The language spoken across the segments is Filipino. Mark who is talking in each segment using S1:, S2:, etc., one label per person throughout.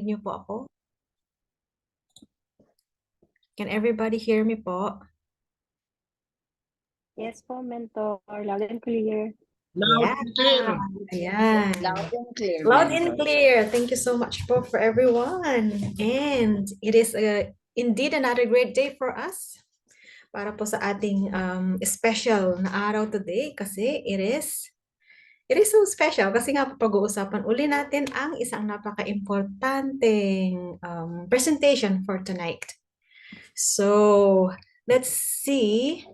S1: Niyo po ako? Can everybody hear me po?
S2: Yes po, Mentor. Loud and clear.
S3: Loud
S1: Yeah.
S3: and clear.
S1: Ayan.
S4: Loud and clear.
S1: Loud and
S4: Mentor.
S1: clear. Thank you so much po for everyone. And it is indeed another great day for us para po sa ating special na araw today kasi it is so special kasi nga po pag-uusapan uli natin ang isang napaka-importanteng presentation for tonight. So, let's see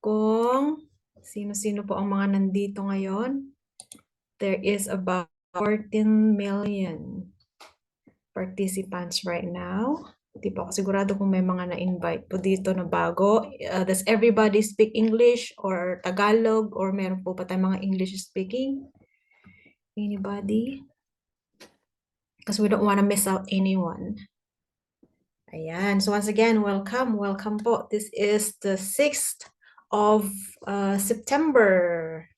S1: kung sino-sino po ang mga nandito ngayon. There is about 14 million participants right now. Di po ako sigurado kung may mga na-invite po dito na bago. Does everybody speak English or Tagalog or meron po pa tayong mga English speaking? Anybody? Because we don't want to miss out anyone. Ayan. So once again, welcome. Welcome po. This is the 6th of September.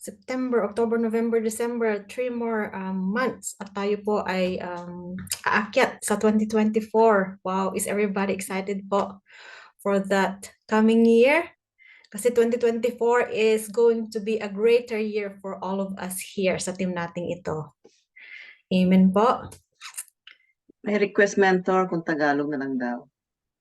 S1: September, October, November, December, 3 more months at tayo po ay aakyat sa 2024. Wow, is everybody excited po for that coming year? Kasi 2024 is going to be a greater year for all of us here sa team nating ito. Amen po.
S3: May request, Mentor, kung Tagalog na lang daw.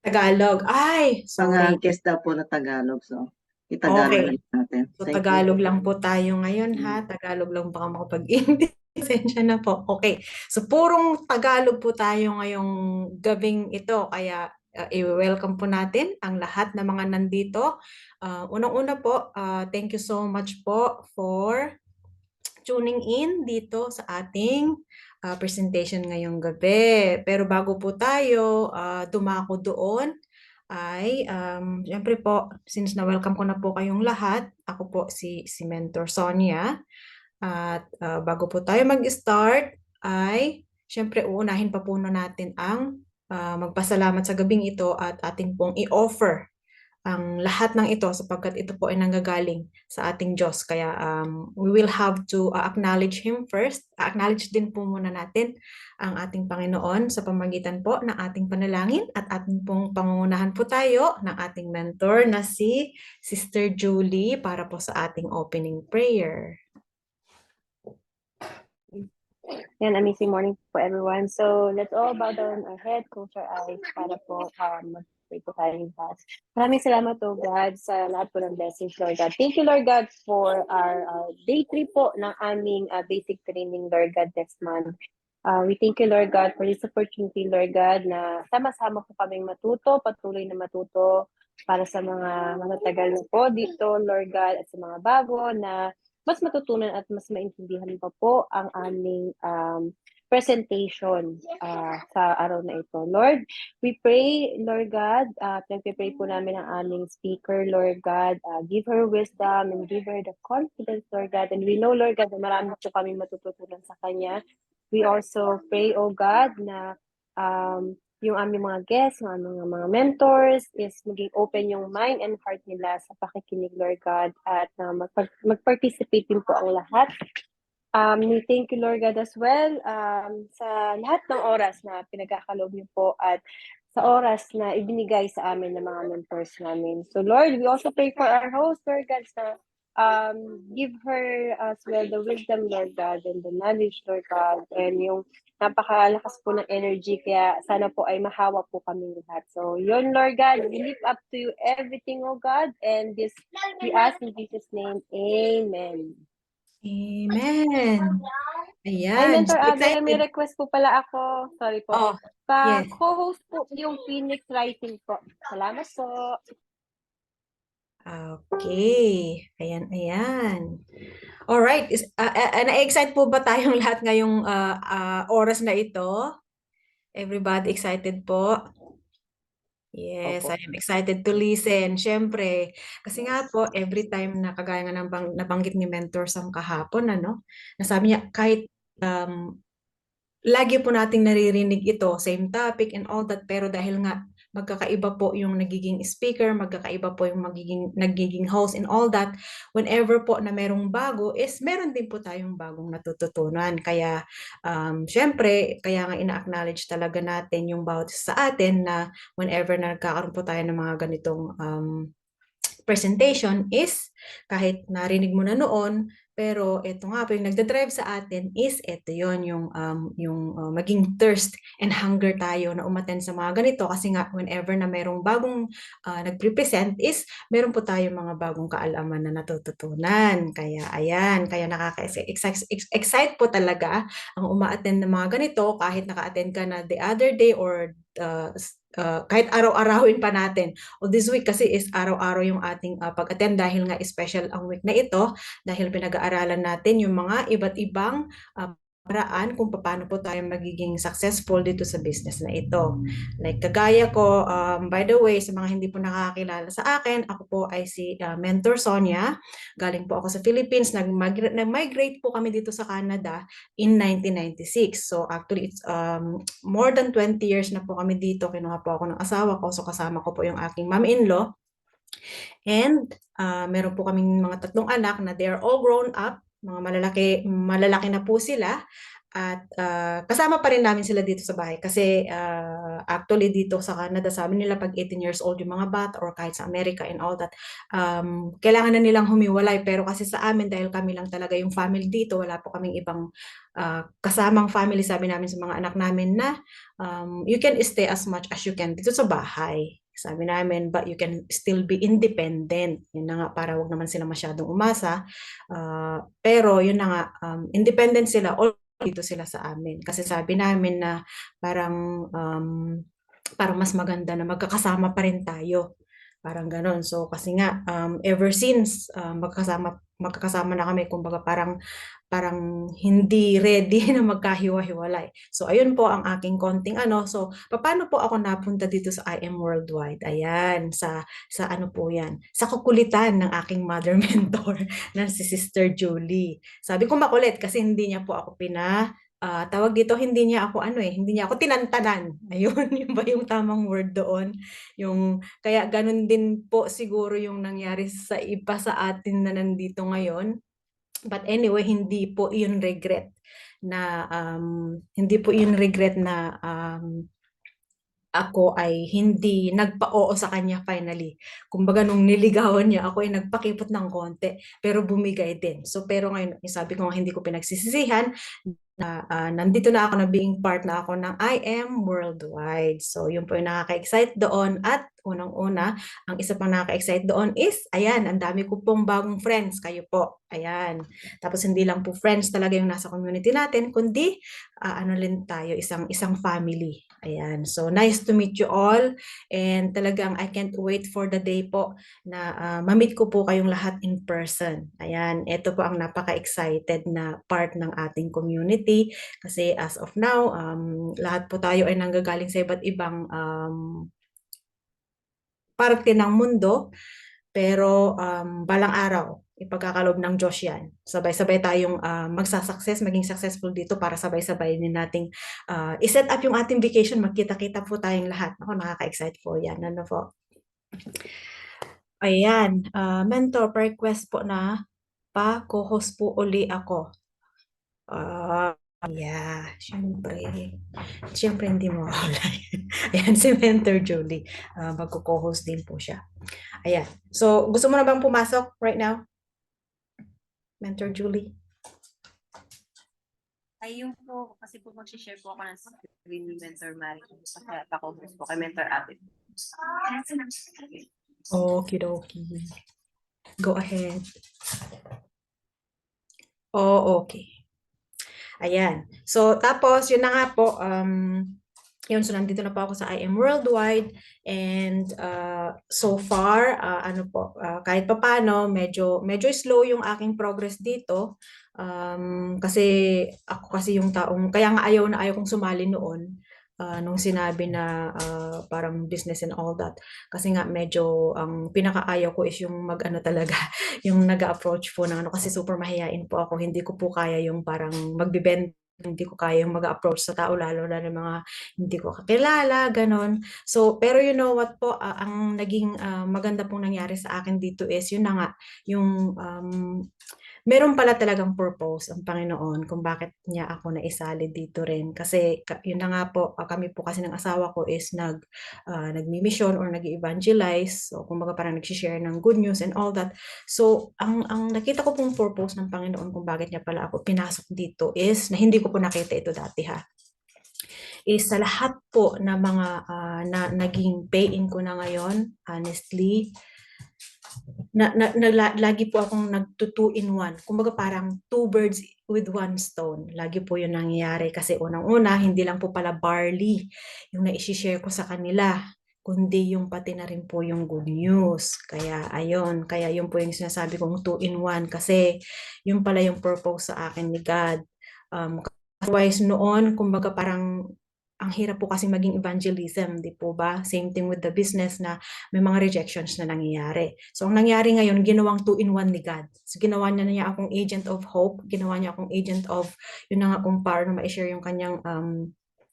S1: Tagalog. Ay, sorry.
S3: Pang-guest daw po na Tagalog. So, itagalog
S1: Okay.
S3: lang natin.
S1: So,
S3: Thank
S1: Tagalog
S3: you.
S1: lang po tayo ngayon ha. Tagalog lang baka makapag-English. Pasensya na po. Okay. So, purong Tagalog po tayo ngayong gabing ito. Kaya, i-welcome po natin ang lahat ng mga nandito. Unang-una po, thank you so much po for tuning in dito sa ating presentation ngayong gabi. Pero bago po tayo dumako doon, ay siyempre po, since na-welcome ko na po kayong lahat, ako po si Mentor Sonia. At bago po tayo mag-start, ay siyempre uunahin pa po na natin ang magpasalamat sa gabing ito at ating pong i-offer ang lahat ng ito sapagkat ito po ay nanggagaling sa ating Diyos. Kaya we will have to acknowledge Him first. Acknowledge din po muna natin ang ating Panginoon sa pamamagitan po ng ating panalangin at ating pong pangungunahan po tayo ng ating mentor na si Sister Julie para po sa ating opening prayer.
S2: Yan, amazing morning po everyone. So, let's all bow down our head, close our eyes para po mag-pray po tayong fast. Maraming salamat to God sa lahat po ng blessings, Lord God. Thank you, Lord God, for our day 3 po ng aming basic training, Lord God, next month. We thank you, Lord God, for this opportunity, Lord God, na sama-sama po kaming matuto, patuloy na matuto para sa mga matatagal na po dito, Lord God, at sa mga bago na mas matutunan at mas maintindihan pa po ang aming presentation sa araw na ito. Lord, we pray, Lord God, nagpipray po namin ang aming speaker, Lord God, give her wisdom and give her the confidence, Lord God. And we know, Lord God, na marami po kami matututunan sa Kanya. We also pray, oh God, na yung aming mga guests, yung aming mga mentors is maging open yung mind and heart nila sa pakikinig, Lord God, at mag-participate din po ang lahat. We thank you, Lord God, as well sa lahat ng oras na pinagkakaloob niyo po at sa oras na ibinigay sa amin ng mga mentors namin. So, Lord, we also pray for our host, Lord God, na give her as well the wisdom, Lord God, and the knowledge, Lord God, and yung napakalakas po ng energy, kaya sana po ay mahawa po kami lahat. So, yun, Lord God, we lift up to you everything, oh God, and this we ask in Jesus' name, Amen.
S1: Amen.
S2: Ay,
S1: Ayan.
S2: Mentor
S1: So
S2: Abel, may
S1: excited.
S2: request po pala ako. Sorry po.
S1: Oh, yes.
S2: Pa-co-host po yung Phoenix Writing po. Salamat po.
S1: Okay. Ayan. Alright. Na-excite po ba tayong lahat ngayong oras na ito? Everybody excited po? Yes,
S4: Opo.
S1: I am excited to listen. Siyempre, kasi nga po, every time na kagaya nga ng nabanggit ni Mentor Sam kahapon, nasabi niya, kahit lagi po nating naririnig ito, same topic and all that, pero dahil nga magkakaiba po yung nagiging speaker, magkakaiba po yung nagiging host and all that. Whenever po na merong bago is meron din po tayong bagong natututunan. Kaya syempre, kaya nga ina-acknowledge talaga natin yung bawat isa sa atin na whenever na nagkakaroon po tayo ng mga ganitong presentation is kahit narinig mo na noon, pero ito nga po yung nagdadrive sa atin is ito yon yung maging thirst and hunger tayo na umattend sa mga ganito kasi nga whenever na merong bagong nagpre-present is meron po tayong mga bagong kaalaman na natututunan. Kaya ayan, kaya nakaka-excite po talaga ang uma-attend ng mga ganito kahit naka-attend ka na the other day or kahit araw-arawin pa natin. O this week kasi is araw-araw yung ating pag-attend dahil nga special ang week na ito dahil pinag-aaralan natin yung mga iba't ibang paraan kung paano po tayo magiging successful dito sa business na ito. Like kagaya ko, by the way, sa mga hindi po nakakilala sa akin, ako po ay si Mentor Sonia. Galing po ako sa Philippines. Nag-migrate po kami dito sa Canada in 1996. So actually, it's more than 20 years na po kami dito. Kinuha po ako ng asawa ko. So kasama ko po yung aking mom-in-law. And meron po kaming mga 3 anak na they are all grown up. Mga malalaki na po sila. At kasama pa rin namin sila dito sa bahay kasi actually dito sa Canada sabi nila pag 18 years old yung mga bata or kahit sa America and all that kailangan na nilang humiwalay pero kasi sa amin dahil kami lang talaga yung family dito wala po kaming ibang kasamang family sabi namin sa mga anak namin na you can stay as much as you can dito sa bahay. Sabi namin, but you can still be independent. Yun na nga, para wag naman sila masyadong umasa. Pero yun na nga, independent sila dito sila sa amin. Kasi sabi namin na parang mas maganda na magkakasama pa rin tayo. Parang ganon. So kasi nga ever since magkakasama na kami kumbaga parang hindi ready na magkahiwa-hiwalay. So ayun po ang aking konting ano. So paano po ako napunta dito sa I Am Worldwide? Ayan, sa ano po 'yan? Sa kukulitan ng aking mother mentor na si Sister Julie. Sabi ko makulit kasi hindi niya po ako tawag dito, hindi niya ako tinantanan. Ayun, yun ba yung tamang word doon? Kaya ganun din po siguro yung nangyari sa iba sa atin na nandito ngayon. But anyway, hindi po yun regret na ako ay hindi nagpa-oo sa kanya finally. Kumbaga nung niligawan niya ako ay nagpakipot ng konti pero bumigay din. So pero ngayon sabi ko nga hindi ko pinagsisisihan na nandito na ako na being part na ako ng I Am Worldwide. So yun po yung nakaka-excite doon at unang-una, ang isa pang nakaka-excite doon is, ayan, ang dami ko pong bagong friends, kayo po. Ayan. Tapos hindi lang po friends talaga yung nasa community natin, kundi ano rin tayo, isang family. Ayan. So nice to meet you all and talagang I can't wait for the day po na ma-meet ko po kayong lahat in person. Ayan, ito po ang napaka-excited na part ng ating community kasi as of now, lahat po tayo ay nanggagaling sa iba't ibang parte ng mundo pero balang araw, ipagkakalob ng Diyos yan. Sabay-sabay tayong maging successful dito para sabay-sabay din nating iset up yung ating vacation, magkita-kita po tayong lahat. Ako, nakaka-excite po yan. Ano po? Ayan, mentor, request po na co-host po uli ako. Yeah, syempre hindi mo wala. Ayan, si Mentor Julie, magko-co-host din po siya. Ayan, so gusto mo na bang pumasok right now? Mentor Julie?
S4: Ayun po, kasi po mag-share po ako ng screen ni Mentor Mari. Kasi ako-host po kay Mentor Abby.
S1: Okie-dokie. Go ahead. Oh, okay. Ayan. So, tapos, yun na nga po, yun, so nandito na po ako sa I Am Worldwide and so far, kahit papano, medyo slow yung aking progress dito kasi ako kasi yung taong, kaya nga ayaw kong sumali noon nung sinabi na parang business and all that. Kasi nga medyo ang pinakaayaw ko is yung talaga, yung nag-approach po ng kasi super mahihain po ako. Hindi ko po kaya yung parang magbibenta hindi ko kayang mag-approach sa tao, lalo na ng mga hindi ko kakilala, ganon. So, pero you know what po, ang naging maganda pong nangyari sa akin dito is, yun na nga, yung meron pala talagang purpose ang Panginoon kung bakit niya ako naisali dito rin. Kasi yun na nga po, kami po kasi ng asawa ko is nagmi-mission or nag-evangelize. So, kumbaga parang nag-share ng good news and all that. So, ang nakita ko pong purpose ng Panginoon kung bakit niya pala ako pinasok dito is, na hindi ko po nakita ito dati ha, is sa lahat po na mga na naging pay-in ko na ngayon, honestly, lagi po akong nagto 2-in-1. Kumbaga parang 2 birds with 1 stone. Lagi po yun nangyayari kasi unang-una, hindi lang po pala barley yung na-share ko sa kanila, kundi yung pati na rin po yung good news. Kaya ayun, kaya yun po yung sinasabi kong 2-in-1 kasi yun pala yung purpose sa akin ni God. Otherwise noon, kumbaga parang ang hirap po kasi maging evangelism, di po ba? Same thing with the business na may mga rejections na nangyayari. So, ang nangyari ngayon, ginawang 2-in-1 ni God. So, ginawa niya akong agent of hope, ginawa niya akong agent of, yun na nga kung paano na ma-share yung kanyang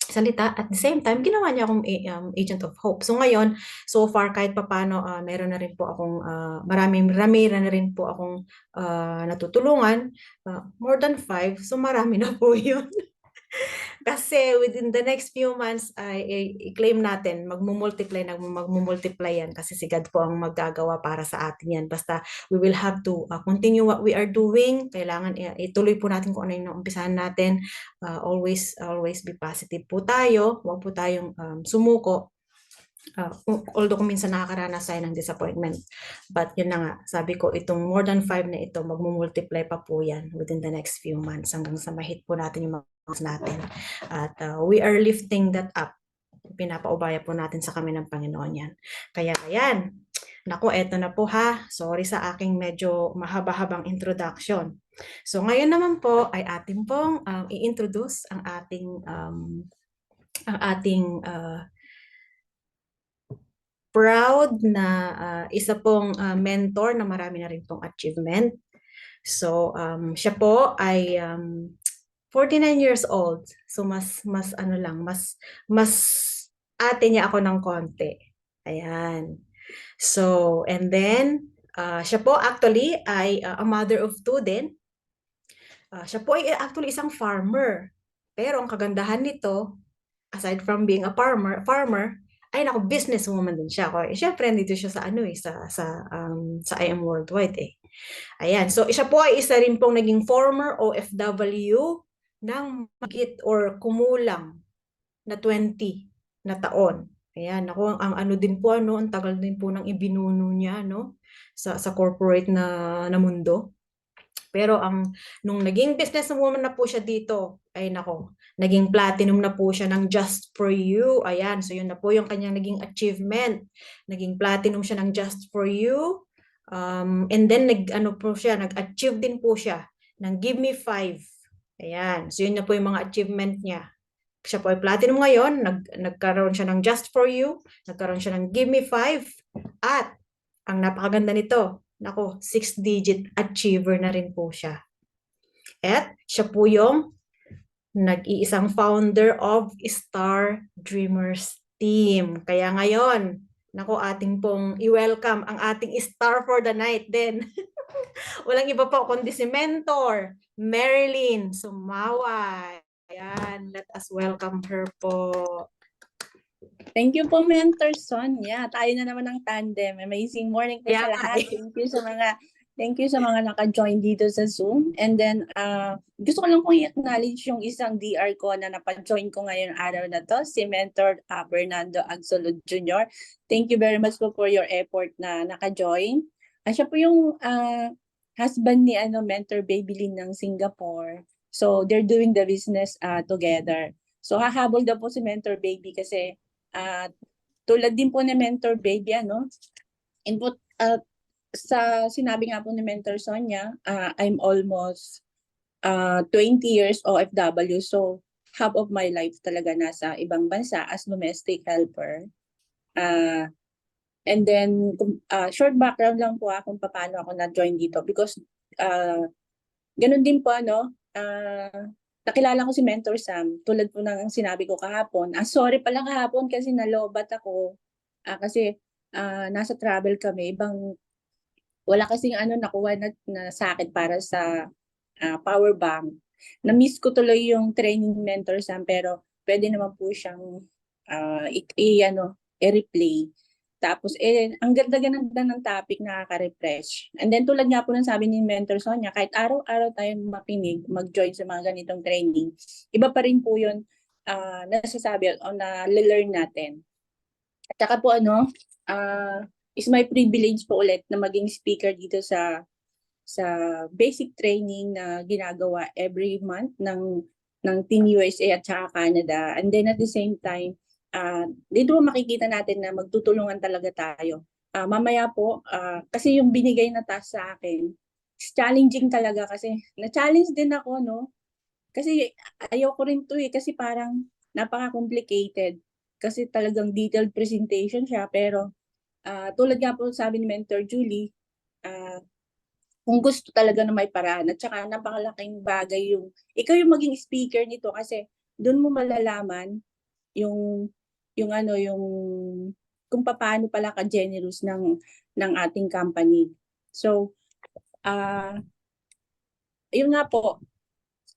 S1: salita. At the same time, ginawa niya akong agent of hope. So, ngayon, so far, kahit papano, meron na rin po akong, marami na rin po akong natutulungan. More than 5, so marami na po yun. Kasi within the next few months, i-claim natin, magmumultiply yan kasi si God po ang magagawa para sa atin yan. Basta we will have to continue what we are doing. Kailangan ituloy po natin kung ano yung naumpisahan natin. Always be positive po tayo. Huwag po tayong sumuko. Although kung minsan nakakaranas tayo ng disappointment. But yun na nga, sabi ko, itong more than 5 na ito, magmumultiply pa po yan within the next few months hanggang sa ma-hit po natin yung mga goals natin. At we are lifting that up. Pinapaubaya po natin sa kami ng Panginoon yan. Kaya ayan, naku, eto na po ha. Sorry sa aking medyo mahaba-habang introduction. So ngayon naman po ay atin pong i-introduce ang ating proud na isa pong mentor na marami na rin pong achievement. So, siya po ay 49 years old. So, mas ate niya ako ng konti. Ayan. So, and then, siya po actually ay a mother of 2 din. Siya po ay actually isang farmer. Pero ang kagandahan nito, aside from being a farmer, ay naku, businesswoman din siya. Siyempre, nandito siya sa sa I Am Worldwide eh. Ayan, so siya po ay isa rin pong naging former OFW ng magit or kumulang na 20 na taon. Ayan, ako ang ano din po ang tagal din po ng ibinuno niya sa corporate na mundo. Pero nung naging businesswoman na po siya dito, ay nako, naging platinum na po siya ng Just For You. Ayan, so yun na po yung kanyang naging achievement. Naging platinum siya ng Just For You. And then nag-achieve din po siya ng Give Me 5. Ayan, so yun na po yung mga achievement niya. Siya po ay platinum ngayon, nagkaroon siya ng Just For You, nagkaroon siya ng Give Me 5, at ang napakaganda nito, nako, 6-digit achiever na rin po siya. At siya po yung nag-iisang founder of Star Dreamers Team. Kaya ngayon, nako, ating pong i-welcome ang ating star for the night din. Walang iba po kundi si Mentor Marilyn Sumaway. Ayan, let us welcome her po.
S5: Thank you po, Mentor Sonia. Tayo na naman ng tandem. Amazing morning po sa lahat. Thank you sa mga naka-join dito sa Zoom. And then, gusto ko lang pong i-acknowledge yung isang DR ko na napa-join ko ngayon araw na to, si Mentor Bernardo Agsolod Jr. Thank you very much po for your effort na naka-join. Siya po yung husband ni Mentor Babylin ng Singapore. So, they're doing the business together. So, hahabol daw po si Mentor Baby kasi tulad din po ni Mentor Baby, input sa sinabi nga po ni Mentor Sonia, I'm almost 20 years OFW, so half of my life talaga nasa ibang bansa as domestic helper. And then, short background lang po kung paano ako na-join dito because ganun din po, nakilala ko si Mentor Sam, tulad po ng sinabi ko kahapon. Sorry pala kahapon kasi nalobat ako. Kasi nasa travel kami, wala kasing nakuha na sa akin para sa power bank. Na-miss ko tuloy yung training Mentor Sam, pero pwede naman po siyang i-replay. Tapos, ang ganda-ganda ng topic, nakaka-refresh. And then, tulad nga po ng sabi ni Mentor Sonia, kahit araw-araw tayo makinig, mag-join sa mga ganitong training, iba pa rin po yun nasasabi o na-learn natin. At saka po, is my privilege po ulit na maging speaker dito sa basic training na ginagawa every month ng Team USA at saka Canada. And then at the same time, dito makikita natin na magtutulungan talaga tayo. Mamaya po, kasi yung binigay na task sa akin, is challenging talaga kasi na-challenge din ako, no? Kasi ayoko rin to kasi parang napaka-complicated. Kasi talagang detailed presentation siya, pero tulad nga po sabi ni Mentor Julie, kung gusto talaga na may paraan, at saka napakalaking bagay ikaw yung maging speaker nito kasi doon mo malalaman yung kung paano pala ka-generous ng ating company. So, yun nga po,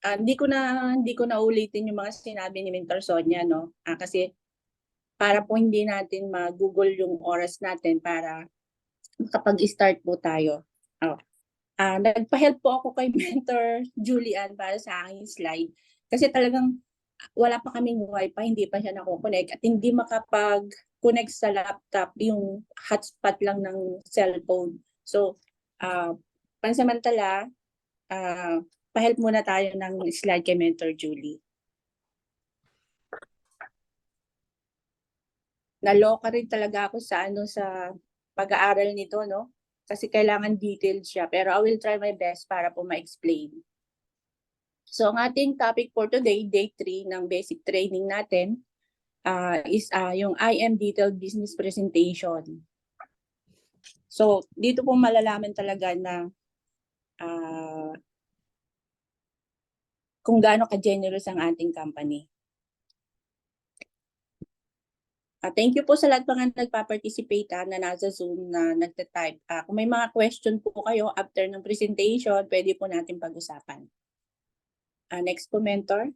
S5: hindi ko na ulitin yung mga sinabi ni Mentor Sonia, no? Kasi para po hindi natin ma-google yung oras natin para makapag-start po tayo. Nagpa-help po ako kay Mentor Julian para sa aking slide. Kasi talagang wala pa kaming wifi, hindi pa siya nakukonect at hindi makapag-connect sa laptop, yung hotspot lang ng cellphone. So, pansamantala, pa-help muna tayo ng slide kay Mentor Julie. Naloka rin talaga ako sa pag-aaral nito, no? Kasi kailangan detailed siya, pero I will try my best para po ma-explain. So, ang ating topic for today, day 3 ng basic training natin, is yung IM Detailed Business Presentation. So, dito po malalaman talaga na kung gaano ka-generous ang ating company. Thank you po sa lahat mga nagpa-participate na nasa Zoom na nagta-type. Kung may mga question po kayo after ng presentation, pwede po natin pag-usapan. Next po, Mentor.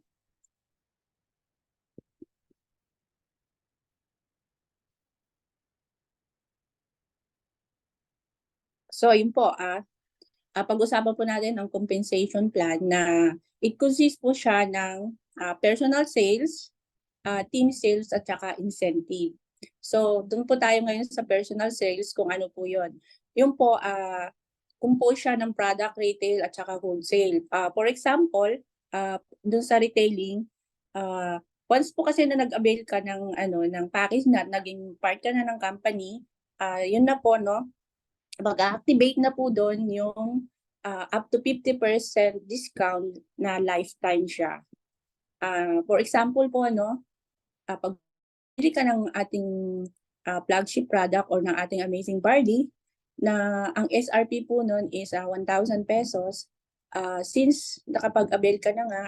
S5: So, yun po. Pag-usapan po natin ang compensation plan na it consists po siya ng personal sales, team sales at saka incentive. So, doon po tayo ngayon sa personal sales kung ano po yun. Yun po, compose siya ng product, retail at saka wholesale. For example, doon sa retailing, once po kasi na nag-avail ka ng package na naging part ka na ng company, yun na po, no? Mag-activate na po doon yung up to 50% discount na lifetime siya. For example po, pag bili ka ng ating flagship product or ng ating Amazing Barley, na ang SRP po nun is 1,000 pesos, since nakapag-avail ka na nga,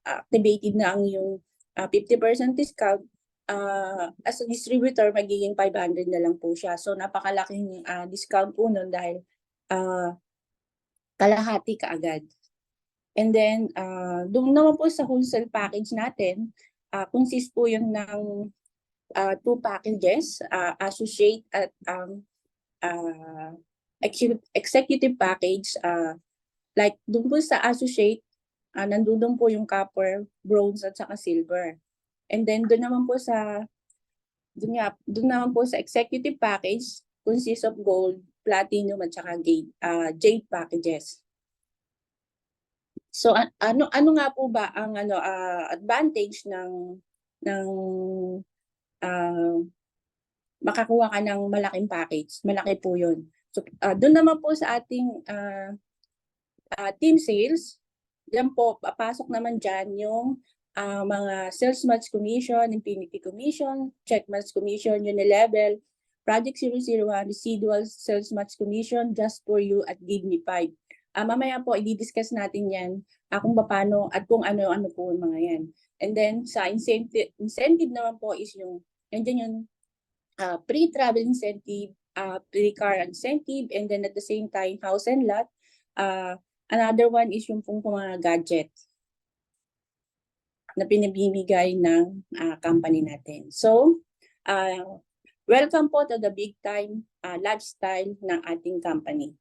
S5: activated na ang yung 50% discount, as a distributor, magiging 500 na lang po siya. So, napakalaking discount po nun dahil kalahati kaagad. And then, doon naman po sa wholesale package natin, consist po yun ng 2 packages, associate at executive package. Like, doon po sa associate, nandun po yung copper, bronze at saka silver. And then doon naman po sa executive package, consists of gold, platinum at saka jade packages. So ano nga po ba ang advantage ng makakuha ka ng malaking package? Malaki po 'yun. So doon naman po sa ating team sales, diyan po papasok naman diyan yung mga sales match commission, infinity commission, check match commission, unilevel, project 001, residual sales match commission, just for you at give me 5. Mamaya po i-discuss natin yan kung paano at kung ano-ano po yung mga yan. And then sa incentive naman po is yung nandiyan yung pre-travel incentive, pre-car incentive, and then at the same time house and lot. Another one is yung pong mga gadget na pinabibigay ng company natin. So, welcome po to the big time lifestyle ng ating company.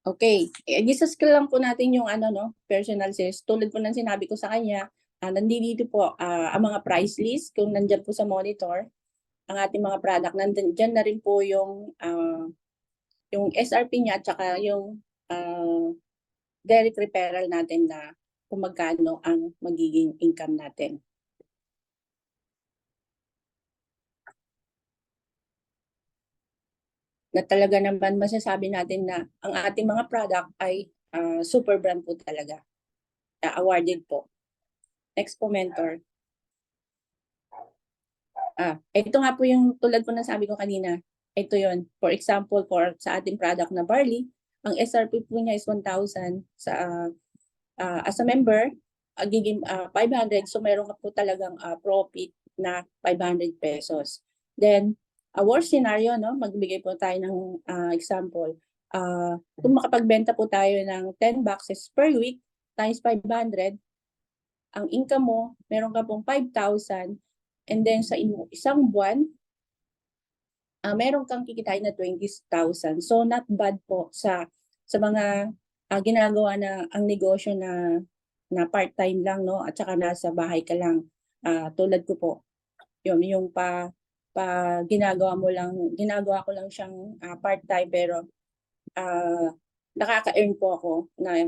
S5: Okay, i-skill lang po natin yung personal sales. Tulad po ng sinabi ko sa kanya, nandito po ang mga price list kung nandyan po sa monitor, ang ating mga product, nandyan na rin po yung SRP niya at saka yung direct referral natin na kung magkano ang magiging income natin. Na talaga naman masasabi natin na ang ating mga product ay super brand po talaga. Awarded po. Next po, mentor. Ito nga po yung tulad po na sabi ko kanina. Ito yon. For example, sa ating product na barley, ang SRP po niya is 1,000 as a member, giging 500. So meron ka po talagang profit na 500 pesos. Then, worst scenario, magbigay po tayo ng example. Kung makapagbenta po tayo ng 10 boxes per week times 500, ang income mo, meron ka pong 5,000, and then sa isang buwan, meron kang kikitain na 20,000. So not bad po sa mga ginagawa na ang negosyo na part-time lang, at saka nasa bahay ka lang. Tulad ko po, yung ginagawa ko lang siyang part-time, pero nakaka-earn po ako na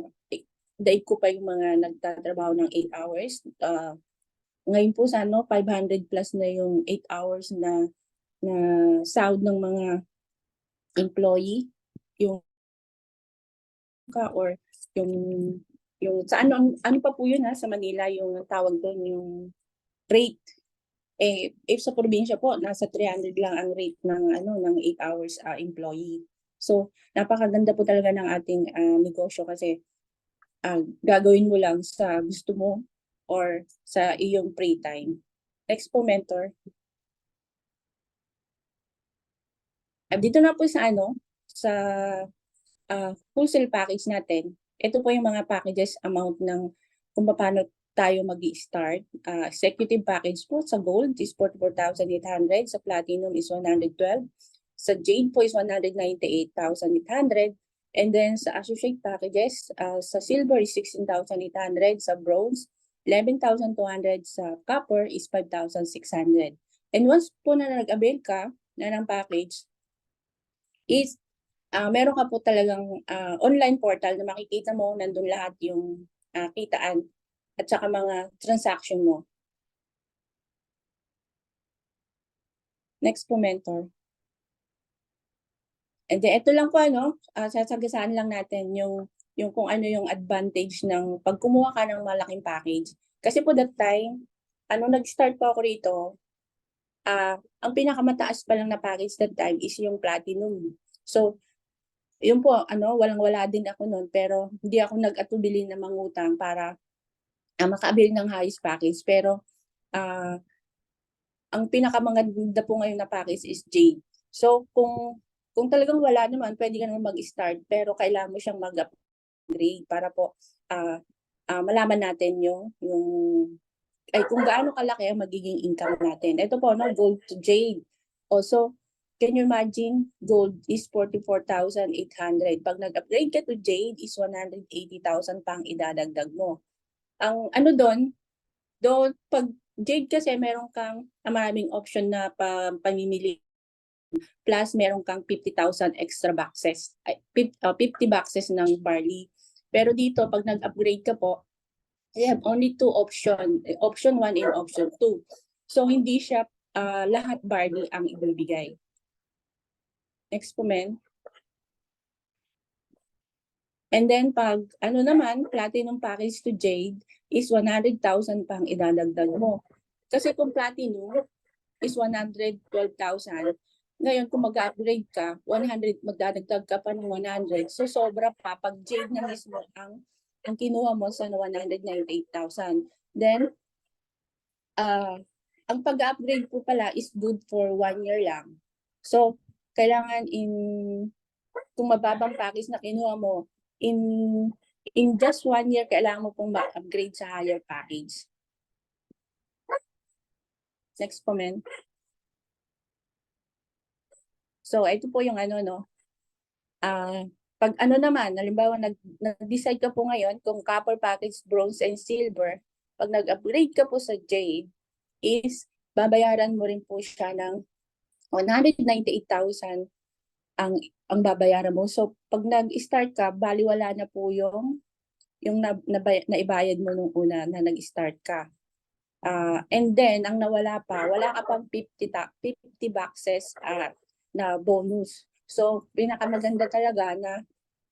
S5: daig ko pa yung mga nagtatrabaho ng 8 hours. Ngayon po 500 plus na yung 8 hours na sahod ng mga employee, yung or yung sa ano pa po yun sa Manila, yung tawag doon yung rate. If sa probinsya po nasa 300 lang ang rate ng ng 8 hours employee. So napakaganda po talaga ng ating negosyo kasi gagawin mo lang sa gusto mo or sa iyong free time. Next po, mentor. Dito na po sa wholesale package natin. Ito po yung mga packages amount ng kung paano tayo mag-i-start. Executive package po sa gold is 44,800, sa platinum is 112, sa jade po is 198,800, and then sa associate packages, sa silver is 16,800, sa bronze 11,200, sa copper is 5,600. And once po na nag-avail ka na ng package, is meron ka po talagang online portal na makikita mo nandun lahat yung kitaan at saka mga transaction mo. Next po, mentor. And then ito lang po sasagasaan lang natin yung kung ano yung advantage ng pag kumuha ka ng malaking package. Kasi po that time, nag-start po ako rito, ang pinakamataas pa lang na package that time is yung platinum. So, yun po, walang-wala din ako noon, pero hindi ako nag-atubili na mangutang para makaabili ng highest package. Pero, ang pinakamaganda po ngayon na package is jade. So, kung talagang wala naman, pwede ka naman mag-start, pero kailangan mo siyang mag-upgrade para po malaman natin kung gaano kalaki ang magiging income natin. Ito po, gold to jade. Also, can you imagine, gold is 44,800. Pag nag-upgrade ka to jade, is 180,000 pang idadagdag mo. Ang doon, pag jade kasi meron kang maraming option na pamimili. Plus, meron kang 50,000 extra boxes. 50 boxes ng barley. Pero dito, pag nag-upgrade ka po, you have only 2 option. Option 1 and option 2. So, hindi siya lahat barley ang ibibigay. Next po, men. And then, pag platinum package to jade is 100,000 pang idadagdag mo. Kasi kung platinum is 112,000, Ngayon, kung mag-upgrade ka, 100, magdadagdag ka pa ng 100. So, sobra pa pag Jade na mismo ang kinuha mo sa 198,000. Then, ang pag-upgrade po pala is good for 1 year lang. So, kailangan kung mababang package na kinuha mo, in just 1 year, kailangan mo pong ma-upgrade sa higher package. Next comment. So, ito po yung pag naman, halimbawa nag-decide ka po ngayon kung copper package, bronze and silver, pag nag-upgrade ka po sa jade, is babayaran mo rin po siya ng 198,000 ang babayaran mo. So, pag nag-start ka, baliwala na po yung naibayad mo nung una na nag-start ka. And then, ang nawala pa, wala ka pang 50 boxes na bonus. So, pinakamaganda talaga na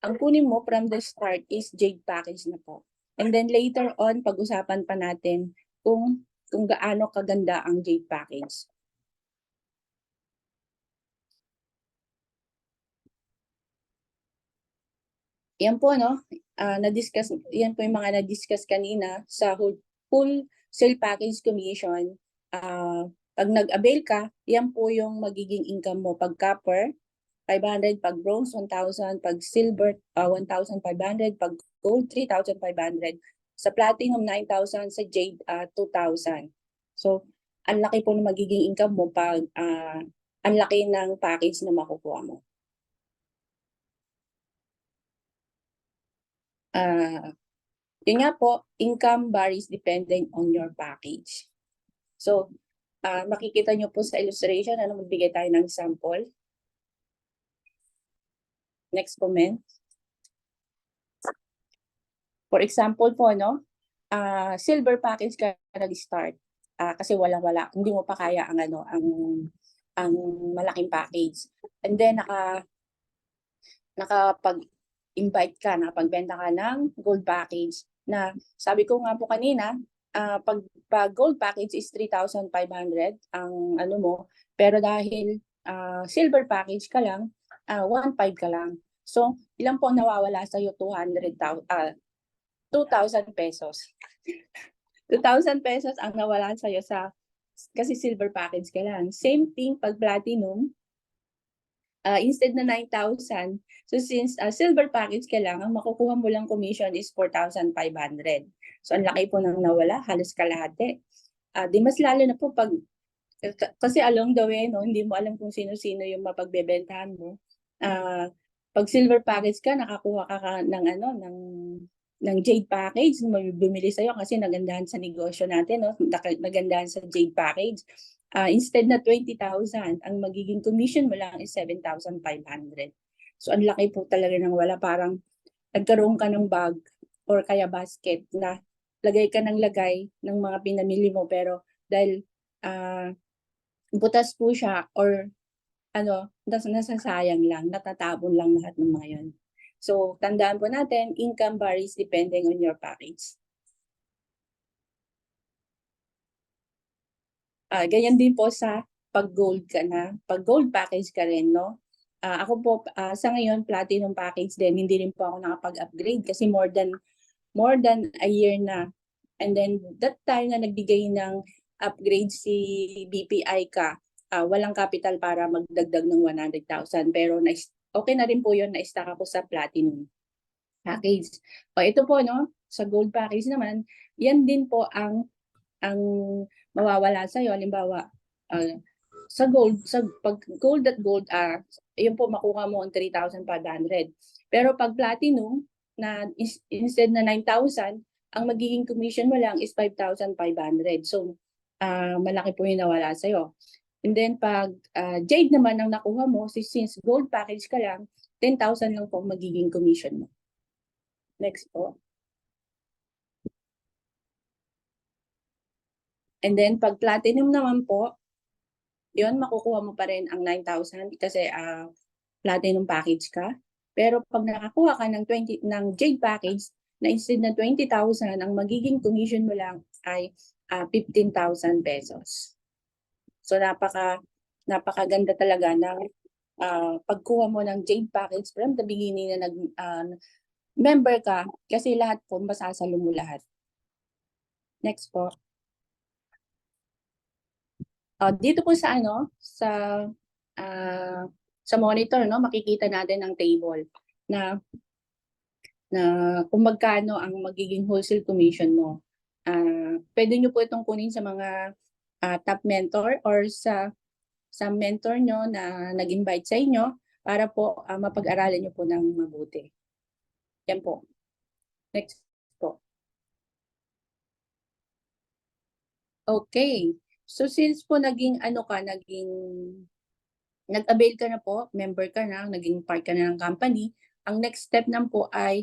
S5: ang kunin mo from the start is jade package na po. And then later on, pag-usapan pa natin kung gaano kaganda ang jade package. Yan po, na-discuss, yan po yung mga na-discuss kanina sa wholesale package commission. Pag nag-avail ka, yan po yung magiging income mo. Pag copper, 500, pag bronze, 1,000, pag silver, 1,500, pag gold, 3,500. Sa platinum, 9,000, sa jade, 2,000. So, ang laki po na magiging income mo pag ang laki ng package na makukuha mo. Yun nga po, income varies depending on your package. So, makikita nyo po sa illustration, magbigay tayo ng sample. Next comment. For example po, silver package ka nag-start. Kasi walang-wala, hindi mo pa kaya ang malaking package. And then, nakapag-invite ka, nakapagbenta ka ng gold package na sabi ko nga po kanina, pag gold package is 3,500 ang mo, pero dahil silver package ka lang, 1,500 ka lang. So, ilan po nawawala sa iyo? 2,000 pesos. 2,000 pesos ang nawala sa iyo kasi silver package ka lang. Same thing pag platinum, instead na 9,000, so since silver package ka lang, ang makukuha mo lang commission is 4,500. So ang laki po nang nawala, halos kalahati. Di mas lalo na po kasi along the way, hindi mo alam kung sino-sino yung mapagbebentahan mo. Pag silver package ka, nakakuha ka ng jade package, bumili sa'yo kasi nagandahan sa negosyo natin, nagandahan sa jade package. Instead na 20,000, ang magiging commission mo lang is 7,500. So, ang laki po talaga ng wala. Parang nagkaroon ka ng bag or kaya basket na lagay ka ng lagay ng mga pinamili mo. Pero dahil butas po siya or nasasayang lang, natatabon lang lahat ng mga yun. So, tandaan po natin, income varies depending on your package. Ganyan din po sa pag-gold ka na. Pag gold package ka rin, ako po, sa ngayon, platinum package din. Hindi rin po ako nakapag-upgrade kasi more than a year na. And then, that time na nagbigay ng upgrade si BPI ka, walang capital para magdagdag ng 100,000. Pero okay na rin po yun, na-stack ako sa platinum package. Ito po, sa gold package naman, yan din po ang mawawala sa'yo. Halimbawa, sa pag gold at gold, yun po makuha mo ang 3,500. Pero pag platinum, na instead na 9,000, ang magiging commission mo lang is 5,500. So, malaki po yung nawala sa'yo. And then, pag jade naman ang nakuha mo, since gold package ka lang, 10,000 lang po magiging commission mo. Next po. And then, pag platinum naman po, yun, makukuha mo pa rin ang 9,000 kasi platinum package ka. Pero pag nakakuha ka ng jade package, na instead na 20,000, ang magiging commission mo lang ay 15,000 pesos. So, napakaganda talaga ng pagkuha mo ng Jade package from the beginning na member ka kasi lahat po masasalo mo lahat. Next po. Dito po sa sa monitor, no, makikita natin ang table na kung magkano ang magiging wholesale commission mo. Pwede nyo po itong kunin sa mga top mentor or sa mentor nyo na nag-invite sa inyo para po mapag-aralan nyo po ng mabuti. Yan po. Next po. Okay. So since po naging nag-avail ka na po, member ka na, naging part ka na ng company, ang next step naman po ay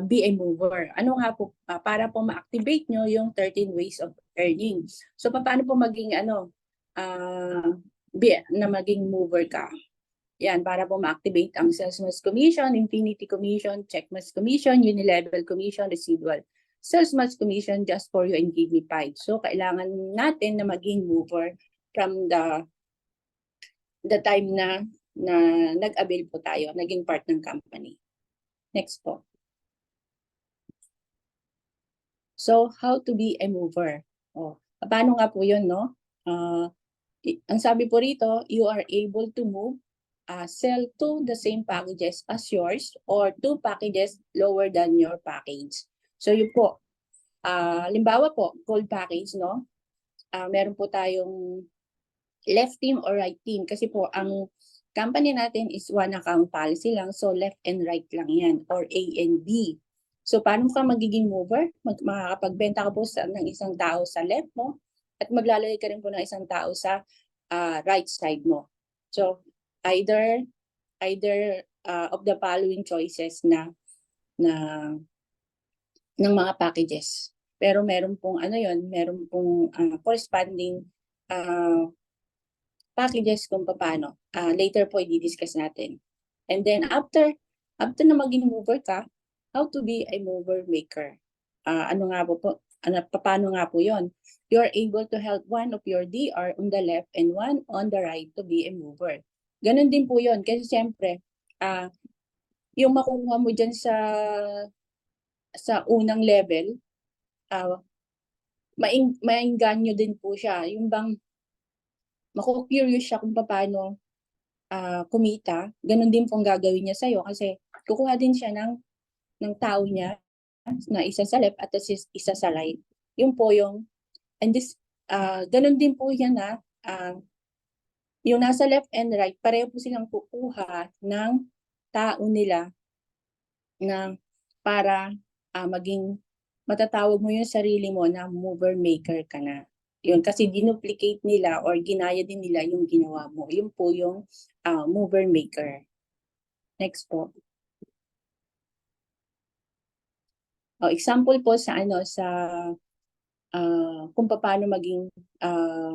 S5: be a mover. Ano nga po, para po ma-activate nyo yung 13 ways of earning. So paano po maging maging mover ka? Yan, para po ma-activate ang Salesman's Commission, Infinity Commission, Checkman's Commission, Unilevel Commission, Residual. Salesman's Commission just for you and give me 5. So kailangan natin na maging mover from the time na nag-avail po tayo, naging part ng company. Next po. So, how to be a mover? Paano nga po yun, no? Ang sabi po rito, you are able to move, sell 2 the same packages as yours or 2 packages lower than your package. So, yun po. Limbawa po, gold package, no? Meron po tayong left team or right team kasi po ang company natin is one account policy lang, so left and right lang yan or A and B. So paano ka magiging mover? Makakapagbenta ka po ng isang tao sa left mo at maglalagay ka rin po ng isang tao sa right side mo. So either of the following choices ng mga packages. Pero meron pong meron pong corresponding packages kung paano. Later po i-discuss natin. And then after na maging mover ka, how to be a mover maker. Paano nga po yon? You're able to help one of your DR on the left and one on the right to be a mover. Ganon din po yon. Kasi siyempre, yung makukuha mo dyan sa unang level, maingganyo din po siya. Yung bang maku-curious siya kung paano kumita, ganun din pong gagawin niya sa'yo kasi kukuha din siya ng tao niya na isa sa left at isa sa right. Yun po yung, and this, ganun din po yan yung nasa left and right, pareho po silang kukuha ng tao nila na para maging matatawag mo yung sarili mo na mover maker ka na. Yun, kasi dinuplicate nila or ginaya din nila yung ginawa mo. Yun po yung mover maker. Next po. Example po sa kung paano maging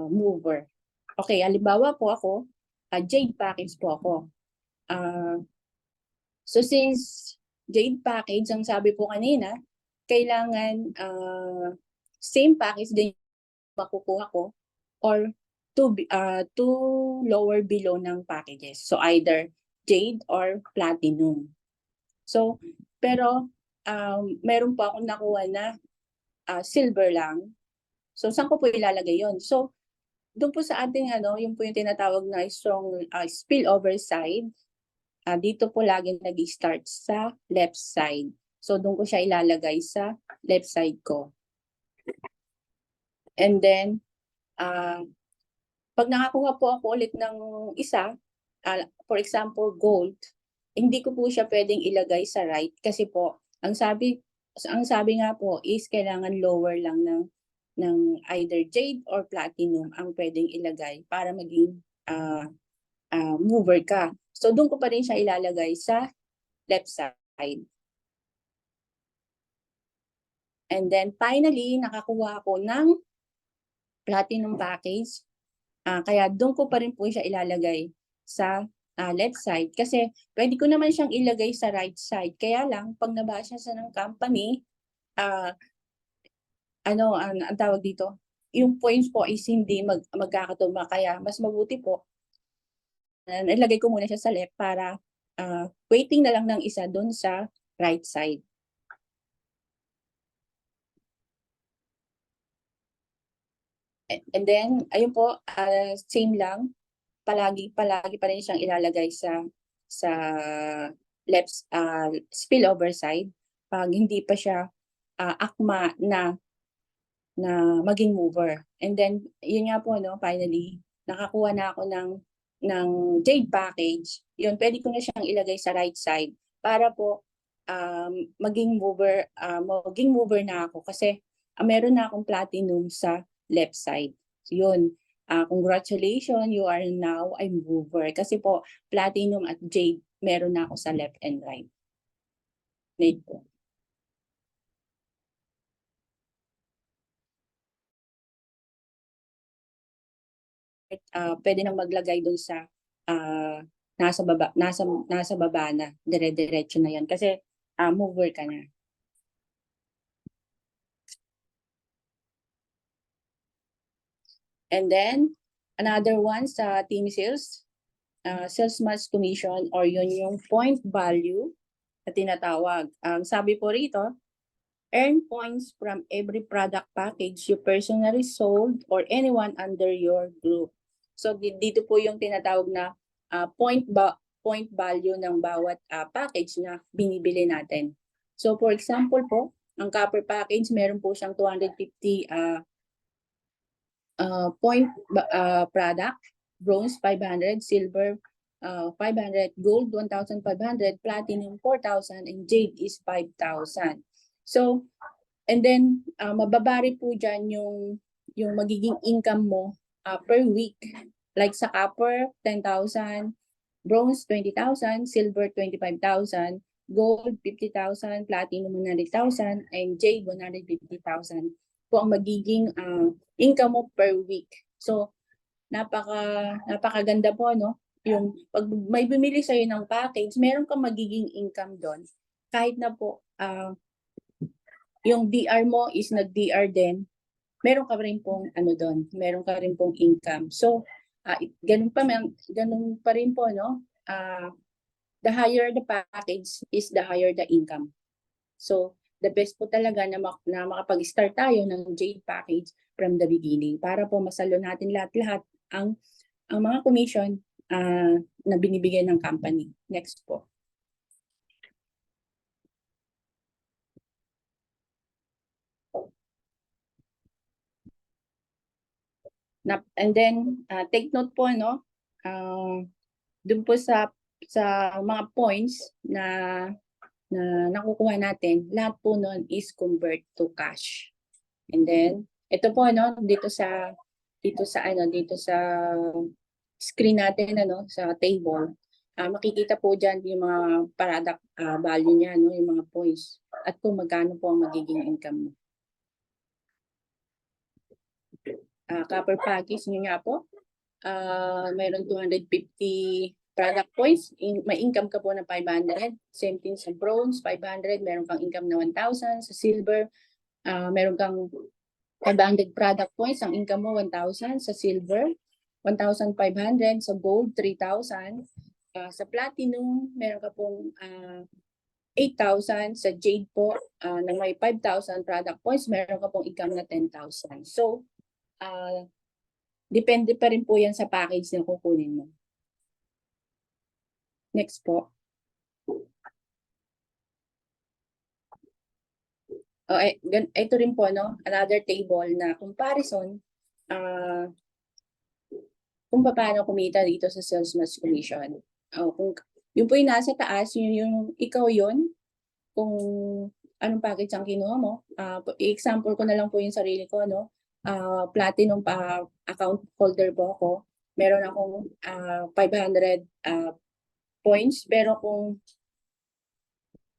S5: mover. Okay, halimbawa po ako, Jade package po ako. So since Jade package, ang sabi po kanina, kailangan same package din makukuha ko or two lower below ng packages. So either Jade or Platinum. So, pero meron po akong nakuha na silver lang. So, saan ko po ilalagay yon? So, doon po sa ating yung po yung tinatawag na strong spillover side. Dito po lagi nag-start sa left side. So, doon ko siya ilalagay sa left side ko. And then, pag nakakuha po ako ulit ng isa, for example, gold, hindi ko po siya pwedeng ilagay sa right kasi po, ang sabi nga po is kailangan lower lang ng either Jade or Platinum ang pwedeng ilagay para maging mover ka. So, doon ko pa rin siya ilalagay sa left side. And then, finally, nakakuha ako ng Platinum package. Kaya doon ko pa rin po siya ilalagay sa left side. Kasi pwede ko naman siyang ilagay sa right side. Kaya lang, pag nabasa sa ng company, ang tawag dito, yung points po is hindi magkakatuma. Kaya mas mabuti po, nilagay ko muna siya sa left para waiting na lang ng isa doon sa right side. And then, ayun po, same lang. Palagi pa rin siyang ilalagay sa left spillover side pag hindi pa siya akma na maging mover. And then, yun nga po, no, finally, nakakuha na ako ng jade package. Yun, pwede ko na siyang ilagay sa right side para po maging mover na ako kasi meron na akong platinum sa left side. So yun, congratulations, you are now a mover. Kasi po, platinum at jade, meron na ako sa left and right. Need po. Pwede nang maglagay doon sa nasa baba na, dire-diretso na yan kasi mover ka na. And then, another one sa team sales, sales match commission or yun yung point value na tinatawag. Sabi po rito, earn points from every product package you personally sold or anyone under your group. So dito po yung tinatawag na point value ng bawat package na binibili natin. So for example po, ang copper package meron po siyang 250 point product, bronze 500, silver 500, gold 1,500, platinum 4,000, and jade is 5,000. So, and then mababari po dyan yung magiging income mo per week. Like sa copper, 10,000, bronze 20,000, silver 25,000, gold 50,000, platinum 100,000, and jade 150,000 po ang magiging income mo per week. So, napakaganda po, no? Yung pag may bumili sa'yo ng package, meron kang magiging income doon. Kahit na po, yung DR mo is nag-DR din, meron ka rin pong doon, meron ka rin pong income. So, ganun pa rin po, no? The higher the package is the higher the income. So, the best po talaga na makapag-start tayo ng jade package from the beginning para po masalo natin lahat-lahat ang mga commission na binibigay ng company. Next po. And then, take note po, no? Dun po sa mga points na nakukuha natin, lahat po nun is convert to cash. And then, ito po, no, dito sa screen natin, sa table, makikita po dyan yung mga product value niya, no, yung mga points, at kung magkano po ang magiging income mo. Copper package nyo nga po, mayroon 250 product points, may income ka po ng 500. Same thing sa bronze, 500, meron kang income na 1,000. Sa silver, meron kang 500 product points, ang income mo 1,000. Sa silver, 1,500. Sa gold, 3,000. Sa platinum, meron ka pong 8,000. Sa jade po, na may 5,000 product points, meron ka pong income na 10,000. So, depende pa rin po yan sa package na kukunin mo. Next po. Ito rin po, no? Another table na comparison kung paano kumita dito sa sales match commission. Kung yun po yung nasa taas, yung ikaw yun, kung anong package ang kinuha mo. I-example ko na lang po yung sarili ko, no? Platinum account holder po ako. Meron akong 500 points, pero kung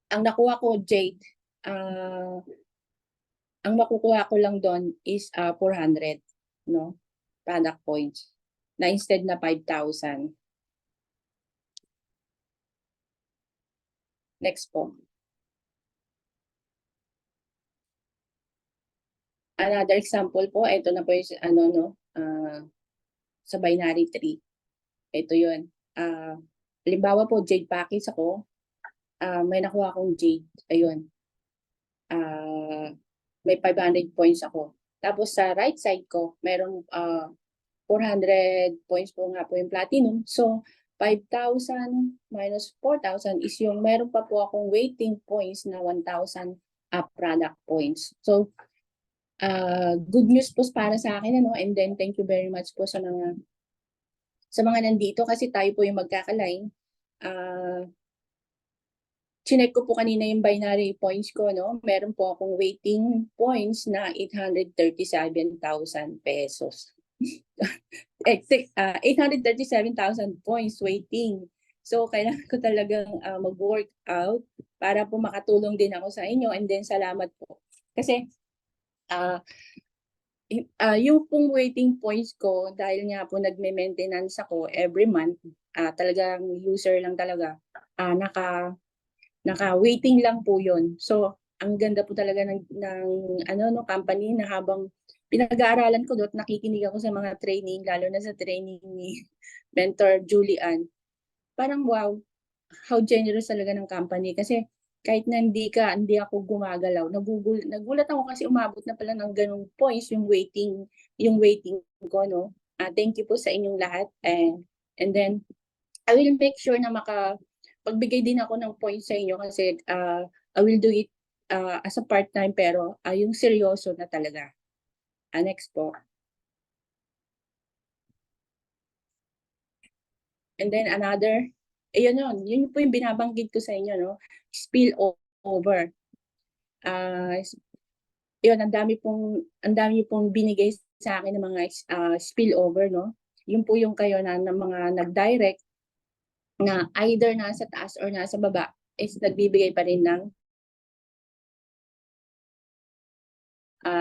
S5: ang nakuha ko jade, ang makukuha ko lang doon is 400, no, product points na instead na 5,000. Next po. Another example po, ito na po yung sa binary tree. Ito yun. Halimbawa po, Jade package ako, may nakuha akong Jade, ayun, may 500 points ako. Tapos sa right side ko, merong 400 points po nga po yung platinum. So, 5,000 minus 4,000 is yung meron pa po akong waiting points na 1,000 product points. So, good news po para sa akin, ano? And then, thank you very much po sa mga nandito kasi tayo po yung magkakaline. Chinek ko po kanina yung binary points ko, no? Meron po akong waiting points na 837,000 pesos. 837,000 points waiting. So, kailangan ko talagang mag-work out para po makatulong din ako sa inyo. And then, salamat po. Kasi, yung pong waiting points ko, dahil nga po nagme-maintenance ako every month, talagang user lang talaga, naka-waiting lang po yun. So, ang ganda po talaga ng company na habang pinag-aaralan ko doon, nakikinig ako sa mga training, lalo na sa training ni Mentor Julian. Parang wow, how generous talaga ng company. Kasi kahit na hindi ako gumagalaw, nagulat ako kasi umabot na pala ng ganung points yung waiting ko, no? Thank you po sa inyong lahat. And then, I will make sure na pagbigay din ako ng points sa inyo kasi I will do it as a part-time pero yung seryoso na talaga. Next po. And then yun po yung binabanggit ko sa inyo, no? Spill over. Yun, ang dami pong binigay sa akin ng mga spill over, no? Yun po yung kayo ng mga nag-direct na either nasa taas or nasa baba is nagbibigay pa rin ng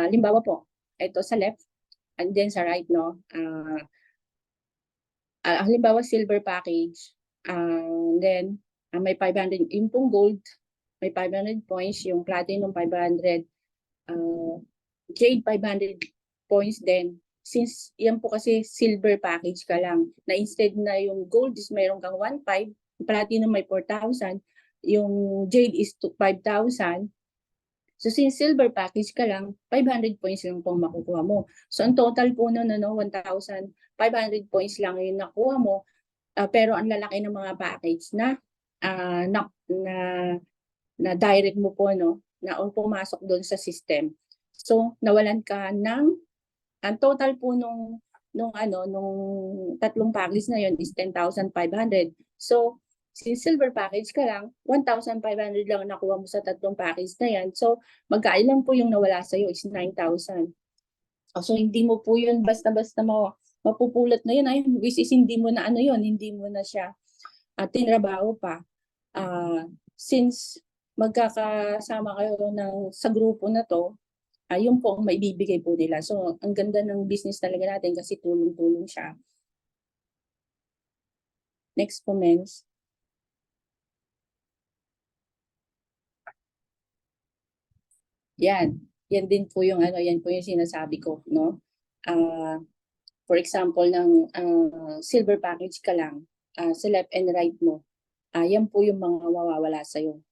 S5: limbawa po, ito sa left and then sa right, no? Halimbawa silver package, then may 500, yung pong gold, may 500 points, yung platinum 500, jade 500 points din. Since yan po kasi silver package ka lang, na instead na yung gold is mayroon kang 1,500, platinum may 4,000, yung jade is 5,000. So since silver package ka lang, 500 points lang pong makukuha mo. So ang total po nun, 1,500 points lang yung nakuha mo, pero ang lalaki ng mga package na direct mo po, no, na pumasok doon sa system. So nawalan ka ang total po nung tatlong package na yon is 10,500. So since silver package ka lang, 1,500 lang nakuha mo sa tatlong package na yan. So magkailan po yung nawala sa'yo is 9,000. So hindi mo po yun basta-basta mapupulot na yun. Which is hindi mo na hindi mo na siya tinrabaho pa. Since magkakasama kayo sa grupo na to, yun po ang maibibigay po nila. So ang ganda ng business talaga natin kasi tulong-tulong siya. Next comments. Yan din po yung yan po yung sinasabi ko, no? For example ng silver package ka lang, sa left and right mo, yan po yung mga mawawala sa'yo.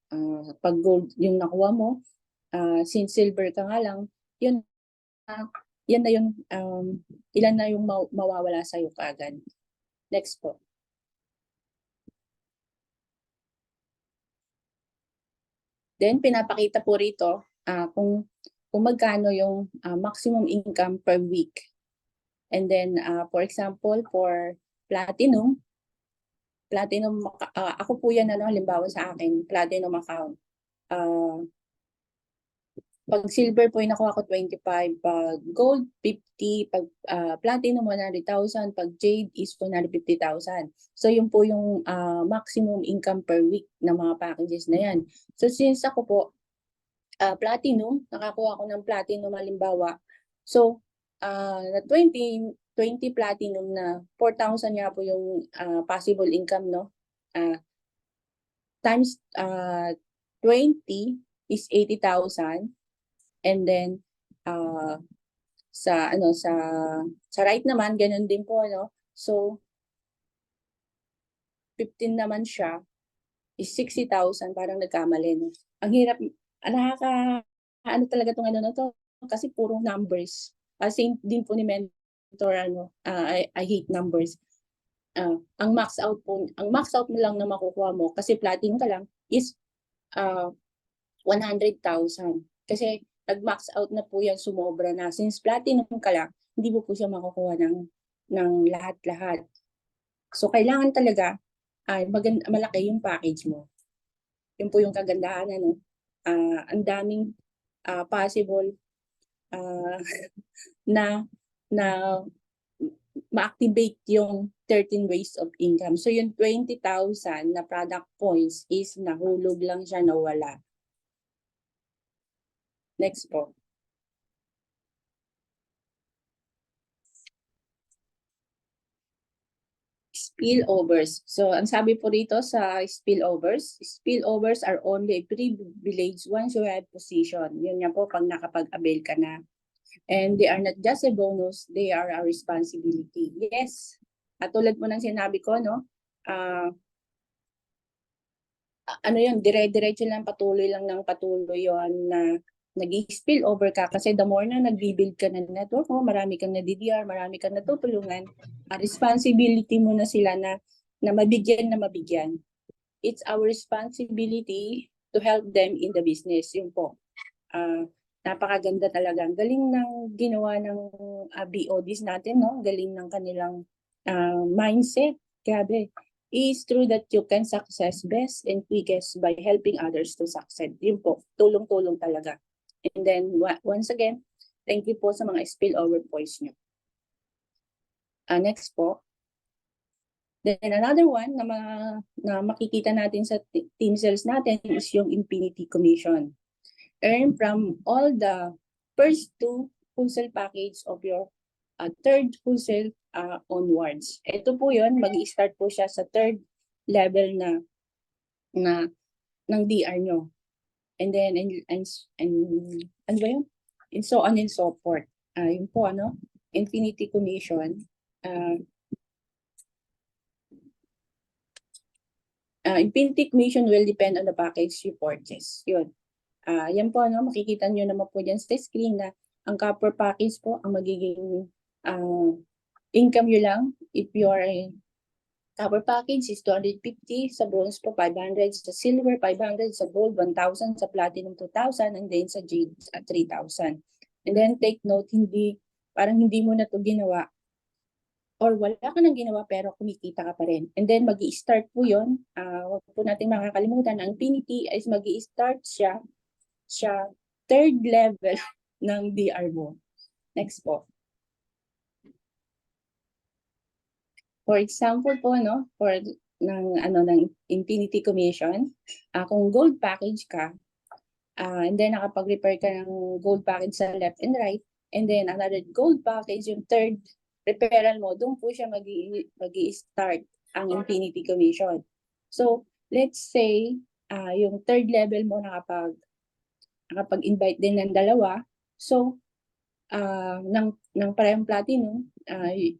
S5: Pag gold yung nakuha mo, since silver ka nga lang, yan na yung ilan na yung mawawala sa'yo kaagad. Next po. Then pinapakita po rito kung magkano yung maximum income per week. And then for example, for platinum ako po yan, halimbawa sa akin, platinum account. Pag silver po nakuha ko 25, pag gold 50, pag platinum 100,000, pag jade is 150,000. So yun po yung maximum income per week ng mga packages na yan. So since ako po platinum, nakakuha ako ng platinum halimbawa. So na 20 platinum na 4,000 nga po yung possible income, no? Times 20 is 80,000. And then sa right naman ganun din po, no? So 15 naman siya, is 60,000, parang nagkamali, no? Ang hirap, ano talaga tong ano na to, kasi puro numbers. Same din po ni mentor, I hate numbers. Ang max out mo lang na makukuha mo, kasi platinum ka lang, is 100,000. Kasi nag-max out na po yan, sumobra na. Since platinum ka lang, hindi mo po siya makukuha ng lahat-lahat. So, kailangan talaga, malaki yung package mo. Yun po yung kagandahan, ano? Ang daming possible na ma-activate yung 13 ways of income. So, yung 20,000 na product points is nahulog lang siya, nawala. Next po. Spillovers. So, ang sabi po rito sa spillovers are only privileged once you have position. Yun nga po pag nakapag-avail ka na. And they are not just a bonus, they are a responsibility. Yes. At tulad mo ng sinabi ko, no? Ano yun, dire-diretso lang, patuloy lang ng patuloy yun na nag-spill over ka kasi the more na nag-build ka ng network mo, marami kang na-DDR, marami kang natutulungan, responsibility mo na sila na mabigyan na mabigyan. It's our responsibility to help them in the business. Yun po. Napakaganda talaga. Ang galing ng ginawa ng BODs natin, no? Galing ng kanilang mindset. Grabe. It's true that you can success best and quickest by helping others to succeed. Yun po. Tulong-tulong talaga. And then, once again, thank you po sa mga spillover points nyo. Next po. Then another one na makikita natin sa team sales natin is yung Infinity Commission. Earn from all the first two wholesale package of your third wholesale onwards. Ito po yun, mag-i-start po siya sa third level ng DR nyo. And then, ano ba yun? And so on and so forth. Yun po, ano? Infinity Commission. Infinity Commission will depend on the package you purchase. Yun. Yan po, ano? Makikita nyo naman po dyan sa screen na ang copper package po, ang magiging income nyo lang if you are copper package is 250, sa bronze po 500, sa silver 500, sa gold 1,000, sa platinum 2,000, and then sa jade 3,000. And then take note, parang hindi mo na to ginawa or wala ka nang ginawa pero kumikita ka pa rin. And then mag-i-start po yun. Huwag po natin makakalimutan, ang Infinity is mag-i-start siya third level ng DR mo. Next po. For example po, no, ng Infinity Commission, kung gold package ka, and then nakapag-repair ka ng gold package sa left and right, and then another gold package, yung third repairal mo, doon po siya mag-i-start ang Infinity Commission. So, let's say, yung third level mo nakapag-invite din ng dalawa, so, ng parehong platinum,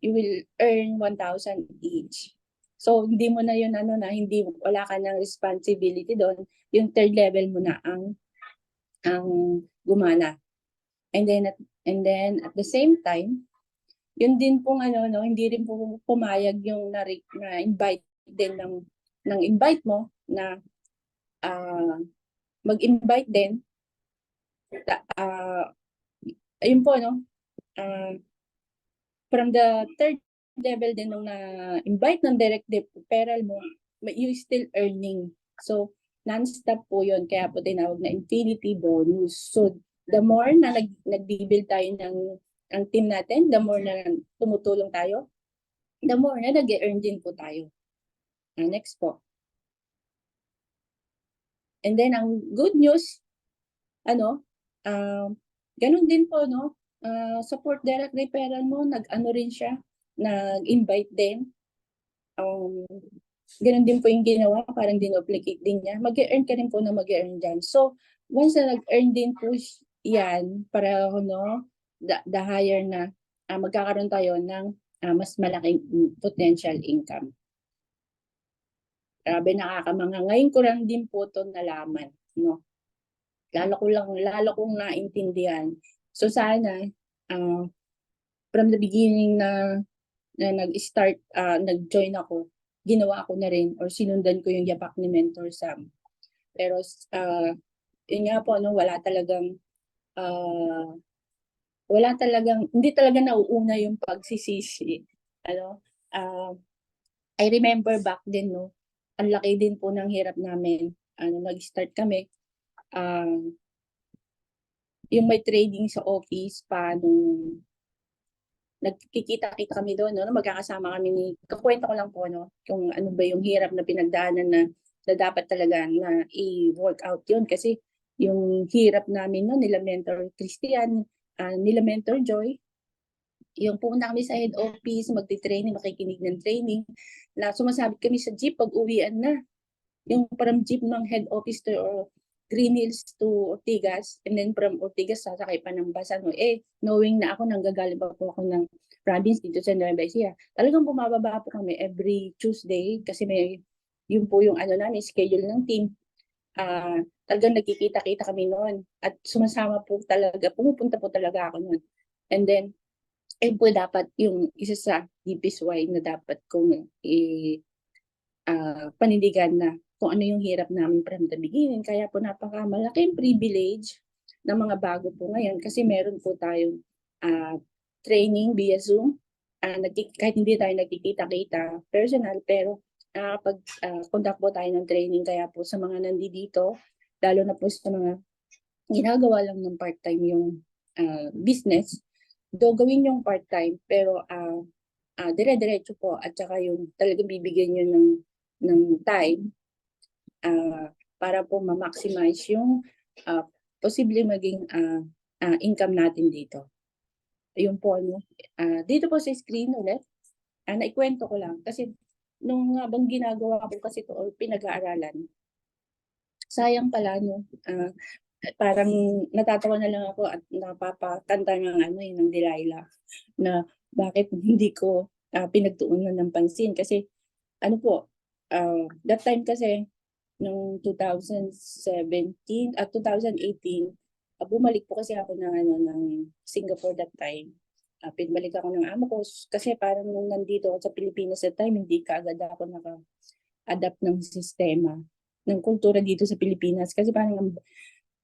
S5: you will earn 1,000 each. So, hindi mo na yun, wala ka ng responsibility doon. Yung third level mo na ang gumana. And then at the same time, yun din pong hindi rin po pumayag yung na-invite din ng invite mo na mag-invite din. Ayun po, from the third level din nung na-invite ng direct referral mo, you still earning. So, non-stop po yun. Kaya po tinawag na infinity bonus. So, the more na nag-build tayo ng team natin, the more na tumutulong tayo, the more na nag-earn din po tayo. Next po. And then, ang good news, ganun din po, support direct referral mo, nag-ano rin siya, nag-invite din. Ganun din po yung ginawa, parang dinuplicate din niya. Mag-earn ka rin po na mag-earn dyan. So, once na nag-earn din po yan, para the higher na magkakaroon tayo ng mas malaking potential income. Grabe, nakakamanga. Ngayon ko lang din po ito nalaman, no? Lalo kong naintindihan. So sana, from the beginning na nag-start, nag-join ako, ginawa ko na rin or sinundan ko yung yapak ni Mentor Sam. Pero yun nga po, no, hindi talaga nauuna yung pagsisisi. Ano, I remember back then, no, ang laki din po ng hirap namin. Nag-start kami, yung may trading sa office pa nung nagkikita-kita kami doon, no? Magkakasama kami kakwento ko lang po, no? Kung ano ba yung hirap na pinagdaanan na dapat talaga na i-work out yun. Kasi yung hirap namin, no? Nila Mentor Christian, nila Mentor Joy, yung pumunta kami sa head office, magti-training, makikinig ng training, na sumasabit kami sa jeep pag uwian na. Yung parang jeep ng head office to Green Hills to Ortigas, and then from Ortigas sasakay pa ng bus, knowing na ako nanggagaling pa po ako ng province dito sa Nueva Ecija. Talagang bumababa po kami every Tuesday kasi yun po yung namin, schedule ng team. Talagang nagkikita-kita kami noon at sumasama po talaga, pumupunta po talaga ako noon. And then, po dapat yung isa sa DPSY na dapat kong panindigan na kung ano yung hirap namin from the beginning. Kaya po napakamalaking privilege ng mga bago po ngayon kasi meron po tayong training via Zoom. Kahit hindi tayo nagkikita-kita personal, pero pag-conduct po tayo ng training. Kaya po sa mga nandito, lalo na po sa mga ginagawa lang ng part-time yung business, gawin yung part-time, pero dire-diretso po at saka yung talagang bibigyan nyo ng time para po ma-maximize yung posible maging income natin dito. Ayun po, no? Dito po sa screen ulit, naikwento ko lang kasi nung habang ginagawa ko kasi ito or pinag-aaralan, sayang pala, no? Parang natatawa na lang ako at napapakanta ng Delilah na bakit hindi ko pinagtuunan ng pansin kasi that time kasi noong 2017 at 2018, bumalik po kasi ako ng Singapore that time. Pinbalik ako ng amo ko kasi parang nung nandito ako sa Pilipinas that time, hindi kaagad ako naka-adapt ng sistema, ng kultura dito sa Pilipinas. Kasi parang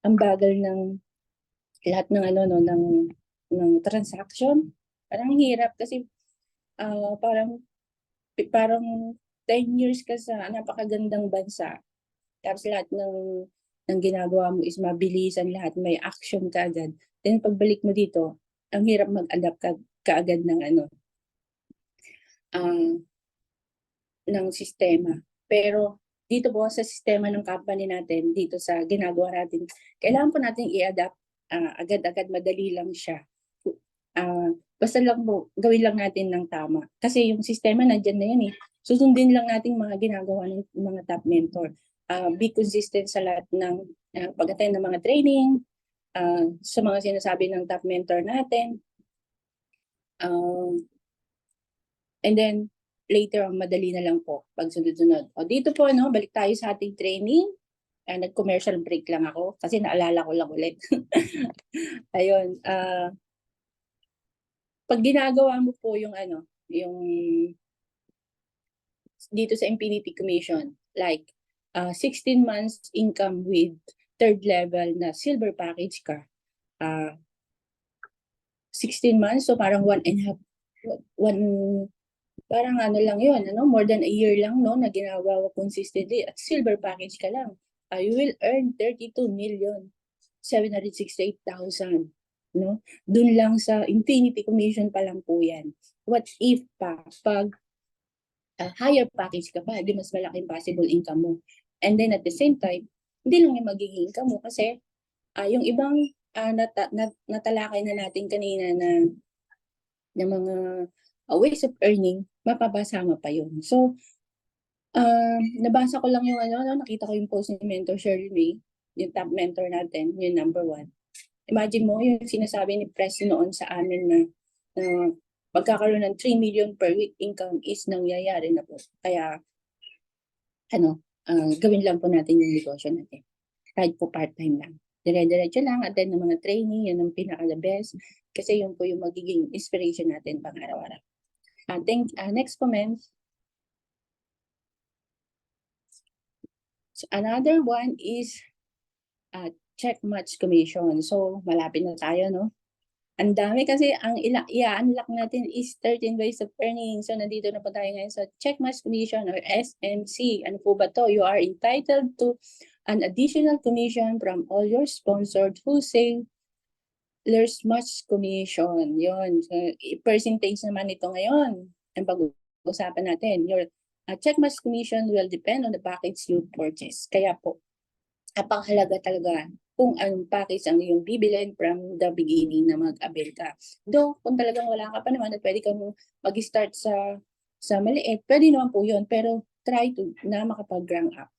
S5: ang bagal ng lahat ng transaction. Parang hirap kasi parang 10 years ka sa napakagandang bansa. Tapos lahat ng ginagawa mo is mabilisan, lahat may action ka agad. Then pagbalik mo dito, ang hirap mag-adapt kaagad ng sistema. Pero dito po sa sistema ng company natin, dito sa ginagawa natin, kailangan po natin i-adapt agad-agad, madali lang siya. Basta lang po, gawin lang natin ng tama. Kasi yung sistema nandyan na yan eh. Susundin lang natin mga ginagawa ng mga top mentor. Be consistent sa lahat ng pag-attend ng mga training, sa mga sinasabi ng top mentor natin. And then, later, madali na lang po pag sunod-sunod. Dito po, balik tayo sa ating training. Nag-commercial break lang ako kasi naalala ko lang ulit. Ayun. Pag ginagawa mo po yung dito sa Infinity Commission, like 16 months income with third level na silver package ka. 16 months, so parang parang lang yun, more than a year lang, no, na ginagawa ko consistently at silver package ka lang. You will earn 32,768,000, no? Dun lang sa Infinity Commission pa lang po yan. What if pag higher package ka pa, di mas malaking possible income mo. And then at the same time, hindi lang yung magiging income mo kasi yung ibang natalakay na natin kanina na mga ways of earning, mapapasama pa yun. So, nabasa ko lang yung nakita ko yung post ni Mentor Shirley May, yung top mentor natin, yung number 1. Imagine mo yung sinasabi ni Press noon sa amin na pagkakaroon ng 3 million per week income is nangyayari na po. Kaya gawin lang po natin yung negosyo natin. Kahit po part-time lang. Dire-diretso lang, attend ng mga training, yun ang pinaka-the best. Kasi yun po yung magiging inspiration natin pang araw-araw. Next comment. So another one is check match commission. So malapit na tayo, no? Ang dami kasi ang i-unlock natin is 13 ways of earning. So nandito na po tayo ngayon sa check match commission or SMC. Ano po ba to? You are entitled to an additional commission from all your sponsored wholesale match commission. Yun. So, percentage naman ito ngayon ang pag-usapan natin. Your check match commission will depend on the package you purchase. Kaya po, napakahalaga talaga kung anong package ang iyong bibilin from the beginning na mag-avail ka. Though, kung talagang wala ka pa naman at pwede kang mag-start sa maliit, pwede naman po yun. Pero try to na makapag-rank up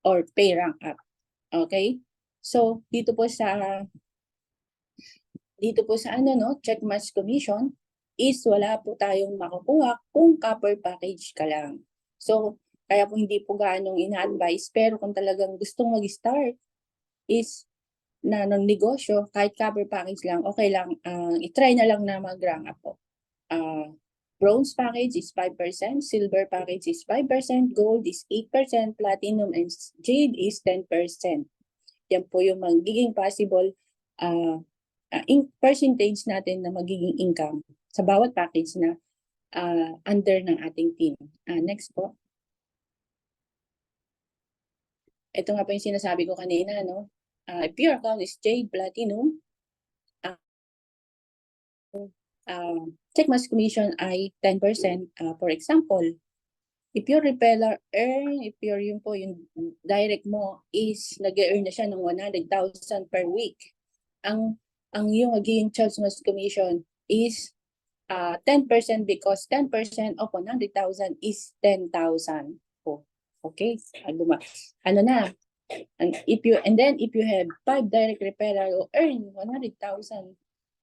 S5: or pay rank up. Okay? So, dito po sa check match commission is wala po tayong makukuha kung copper package ka lang. So, kaya po hindi po gaanong ina-advise, pero kung talagang gustong mag-start is ng negosyo, kahit copper package lang, okay lang, i-try na lang na mag-rank up po. Bronze package is 5%, silver package is 5%, gold is 8%, platinum and jade is 10%. Yan po yung magiging possible percentage natin na magiging income sa bawat package na under ng ating team. Next po. Ito nga po yung sinasabi ko kanina, no? If your account is Jade Platinum, check match commission ay 10%. For example, if your repeller if yung direct mo is nag-earn na siya ng 100,000 per week, ang yung magiging check match commission is 10% because 10% of 100,000 is 10,000. Okay? Ano na? And if you have 5 direct referral, you earn 100,000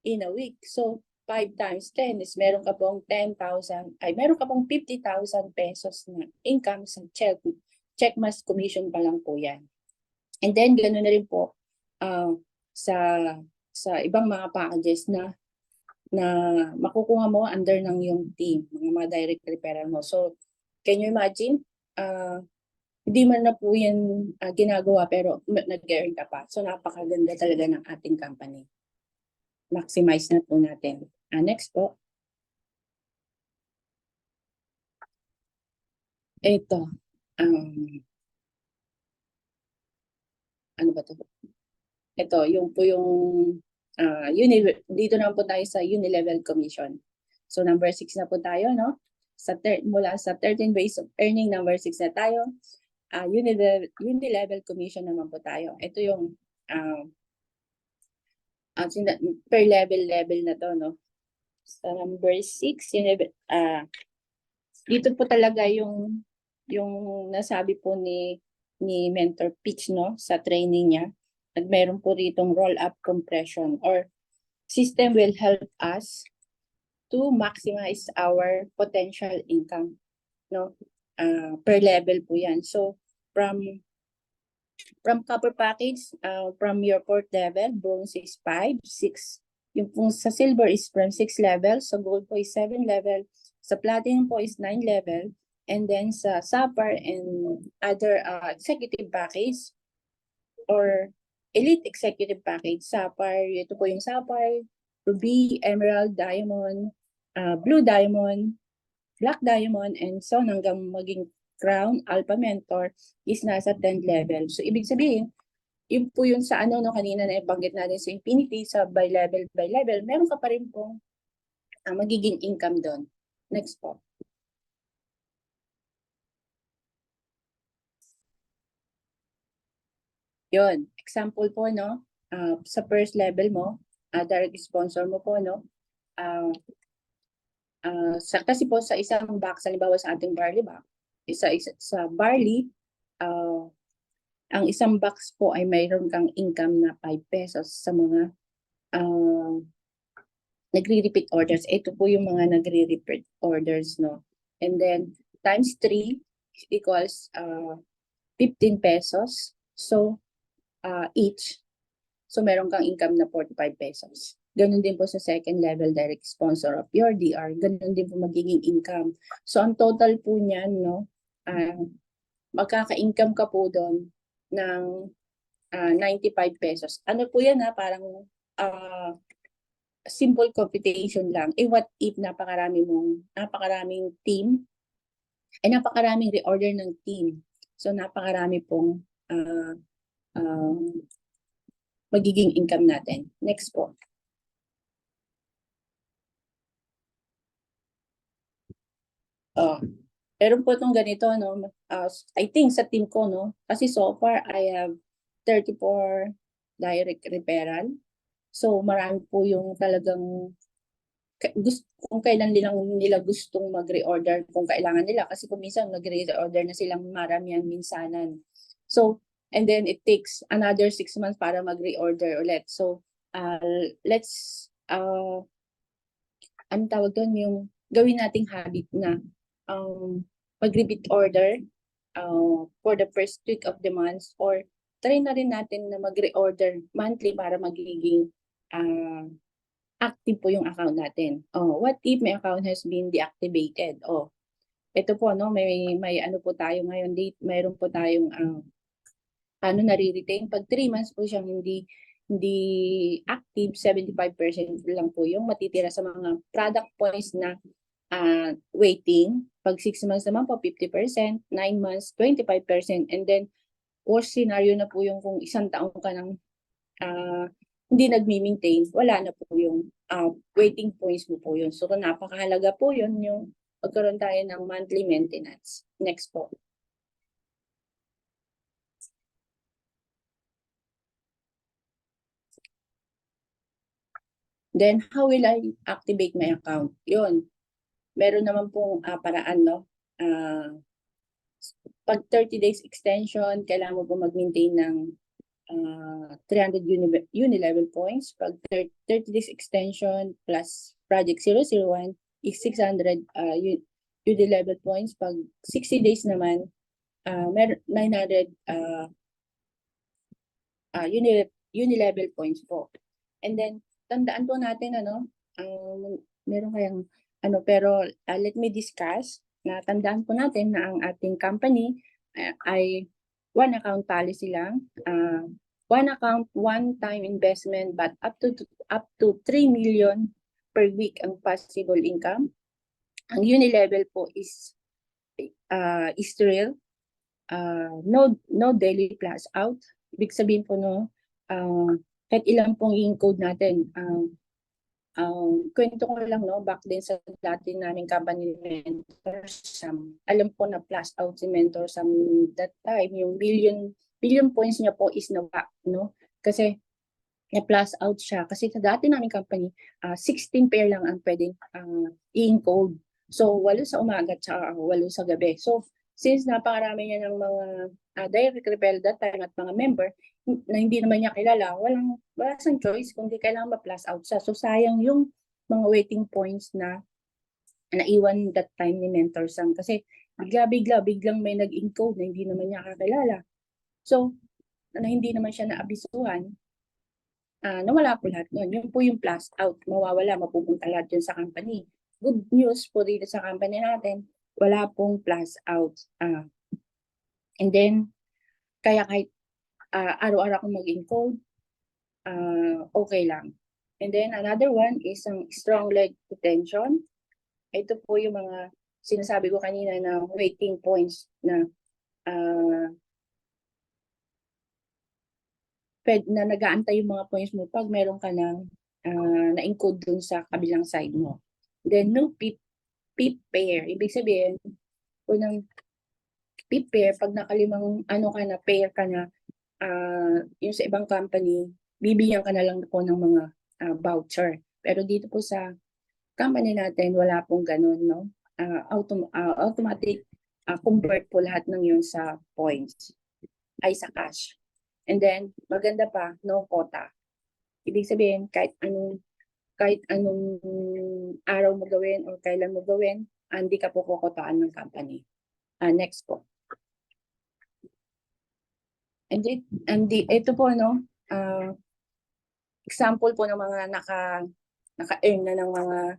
S5: in a week. So 5 times 10 is meron ka pong 50,000 pesos na income sa check match commission pa lang po yan. And then ganoon na rin po sa ibang mga packages na makukuha mo under ng yung team, mga direct referral mo. So can you imagine? Hindi man na po yan ginagawa pero nag-earn ka pa. So napakaganda talaga ng ating company. Maximize na po natin. Next po. Ito. Ano ba ito? Ito, yung po yung dito na po tayo sa unilevel commission. So number 6 na po tayo, no? Mula sa 13 ways of earning, number 6 na tayo. Unilevel commission naman po tayo. Ito yung per level na to, no? So number 6, dito po talaga yung nasabi po ni Mentor Pitch, no, sa training niya. At meron po ritong roll-up compression or system will help us to maximize our potential income, no? Per level po yan. So from copper package, from your port level, bronze is 5, 6. Yung pong sa silver is from 6 level, sa gold po is 7 level, sa platinum po is 9 level, and then sa sapphire and other executive package or elite executive package, sapphire, ito po yung sapphire, ruby, emerald, diamond, blue diamond, black diamond, and so on hanggang maging crown, alpha mentor is nasa 10 level. So ibig sabihin, yun po yun sa no, kanina na ibanggit natin sa infinity, sa by level, meron ka pa rin pong magiging income doon. Next po. Yun, example po, no, sa first level mo, direct sponsor mo po, no, kasi po sa isang box, halimbawa sa ating barley box, sa barley, ang isang box po ay mayroon kang income na 5 pesos sa mga nagre-repeat orders. Ito po yung mga nagre-repeat orders, no. And then times 3 equals 15 pesos. So, each. So, meron kang income na 45 pesos. Ganun din po sa second level direct sponsor of your DR. Ganun din po magiging income. So, ang total po niyan, no, magkaka-income ka po doon ng 95 pesos. Ano po yan parang simple computation lang. What if napakaraming team, napakaraming reorder ng team. So, napakarami pong magiging income natin. Next po. Meron po itong ganito, no? I think sa team ko, no? Kasi so far, I have 34 direct referral. So, marami po yung talagang kung kailan nila gustong mag-reorder, kung kailangan nila. Kasi kung minsan mag-reorder na silang maramihan minsanan. So, and then it takes another 6 months para mag-reorder ulit. So, let's, anong tawag doon, yung gawin nating habit na mag-repeat order for the first week of the month, or try na rin natin na mag-reorder monthly para magiging active po yung account natin. What if my account has been deactivated? Ito po, no, may ano po tayo ngayon, mayroon po tayong nare-retain. Pag 3 months po siyang hindi active, 75% lang po yung matitira sa mga product points na waiting. Pag 6 months naman po, 50%, 9 months, 25%, and then worst scenario na po yung kung 1 taon ka nang hindi nagmi-maintain, wala na po yung waiting points mo po yun. So, napakahalaga po yun yung magkaroon tayo ng monthly maintenance. Next po. Then, how will I activate my account? Yun. Meron naman pong paraan, no? Pag 30 days extension, kailangan mo po mag-maintain ng 300 uni-level points. Pag 30 days extension plus project 001 is 600 uni-level points. Pag 60 days naman, meron 900 uni-level points po. And then, tandaan po natin, meron kayang, pero let me discuss, na tandaan po natin na ang ating company ay one account policy lang, one account, one time investment, but up to 3 million per week ang possible income. Ang uni-level po is real, no daily plus out. Ibig sabihin po, no, kahit ilang pong i-encode natin, kwento ko lang, no, back din sa dati naming company Mentor Sam, alam ko na plus out si Mentor Sam that time, yung billion points niya po is nawa, no, kasi na plus out siya, kasi sa dati naming company 16 pair lang ang pwedeng i-encode, so 8 sa umaga at 8 sa gabi. So since napakarami niya ng mga direct referral that time at mga member na hindi naman niya kilala, wala siyang choice kundi kailangan ma-plus out siya. So sayang yung mga waiting points na naiwan that time ni Mentor Sam, kasi biglang may nag-encode na hindi naman niya kakilala. So na hindi naman siya naabisuhan, nawala po lahat nun. Yun po yung plus out, mawawala, mapupunta lahat yun sa company. Good news po dito sa company natin, wala pong plus out. And then, kaya kahit araw-araw akong mag-encode, okay lang. And then, another one is ang strong leg retention. Ito po yung mga sinasabi ko kanina na waiting points na na nag-aantay yung mga points mo pag meron ka ng na-encode dun sa kabilang side mo. Then, no PIP pair. Ibig sabihin, unang PIP pair, pag nakalimang pair ka na, yung sa ibang company, bibigyan ka na lang po ng mga voucher. Pero dito po sa company natin, wala pong ganun, no? Automatic convert po lahat ng yun sa points, ay sa cash. And then, maganda pa, no quota. Ibig sabihin, kahit anong araw mo gawin o kailan mo gawin, hindi ka po kukotaan ng company. Next po. Ito po, no, example po ng mga naka-earn na ng mga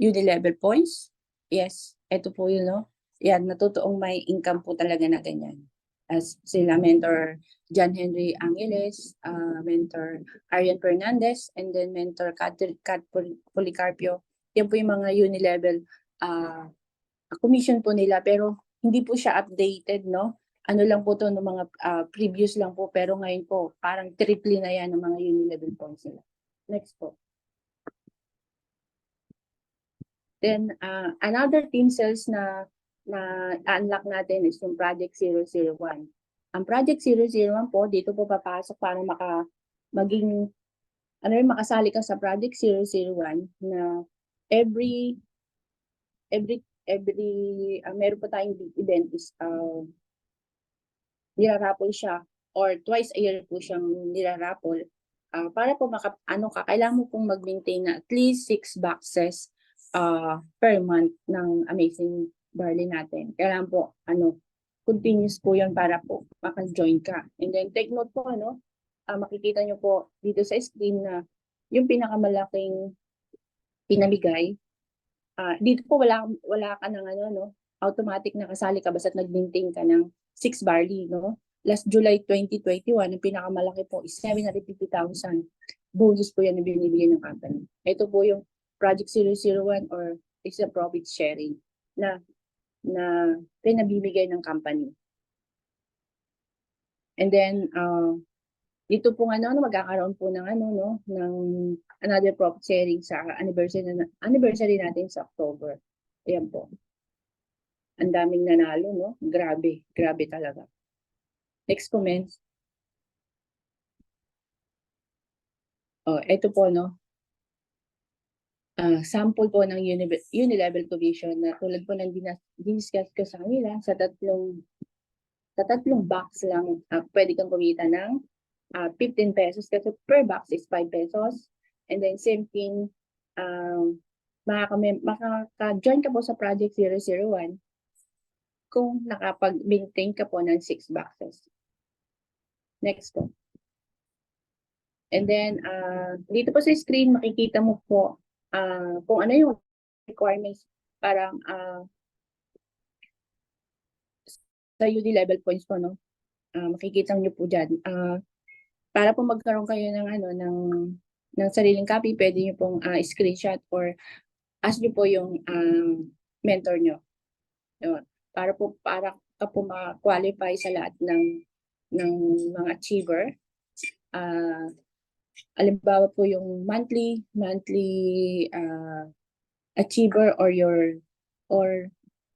S5: uni-level points. Yes, ito po yun, no? Yan, natutuong may income po talaga na ganyan. As sila mentor John Henry Angeles, mentor Arian Fernandez, and then mentor Kat Policarpio. Yan po yung mga uni-level commission po nila, pero hindi po siya updated, no? Ano lang po to ng mga previous lang po, pero ngayon po parang triple na yan ng mga uni-level points nila. Next po. Then another team sales na unlock natin is yung Project 001. Ang Project 001 po, dito po papasok para makasali ka sa Project 001 na meron po tayong big event is nirarapol siya or twice a year po siyang nirarapol. Para po kailangan mo pong mag-maintain na at least 6 boxes per month ng Amazing Barley natin. Kailangan po, continuous po yun para po maka-join ka. And then, take note po, makikita nyo po dito sa screen na yung pinakamalaking pinamigay, dito po wala ka ng automatic na kasali ka basta't nag-maintain ka ng 6 barley, no? Last July 2021, ang pinakamalaki po is 750,000. Bonus po yan na binibigay ng company. Ito po yung Project 001 or is a profit sharing na pinabibigay ng company. And then, dito po magkakaroon po ng ng another profit sharing sa anniversary natin sa October. Ayan po. Ang daming nanalo, no? Grabe talaga. Next comment. Ito po, no? Sample po ng uni-level commission na tulad po ng discuss ko sa kanila sa tatlong box lang pwede kang kumita ng 15 pesos kasi per box is 5 pesos. And then same thing, makaka-join ka po sa Project 001 kung nakapag-maintain ka po ng 6 boxes. Next po. And then, dito po sa screen, makikita mo po kung ano yung requirements para sa UD level points po, no? Makikita nyo po dyan. Para po magkaroon kayo ng sariling copy, pwede nyo pong screenshot or ask nyo po yung mentor nyo. Yun. Para ka po ma-qualify sa lahat ng mga achiever. Alimbawa po yung monthly achiever or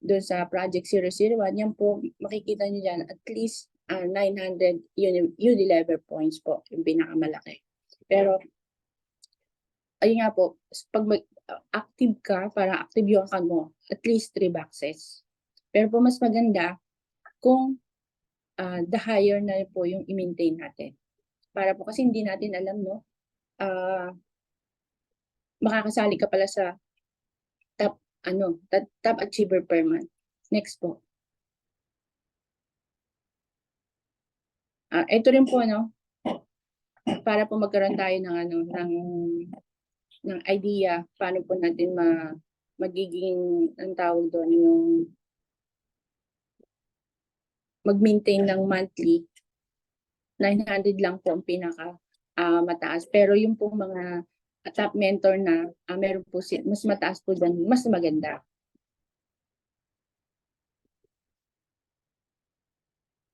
S5: doon sa Project 001, yan po makikita niyo dyan at least 900 UD level points po, yung pinakamalaki. Pero ayun nga po, pag active ka, para active yung account mo, at least 3 boxes. Pero po mas maganda kung the higher na po yung i-maintain natin. Para po kasi hindi natin alam, no? Makakasali ka pala sa top achiever per month. Next po. Ito rin po, no? Para po magkaroon tayo ng idea paano po natin magiging ang tawag doon yung mag-maintain ng monthly 900 lang po ang pinaka mataas. Pero yung po mga top mentor na meron po mas mataas po dyan, mas maganda.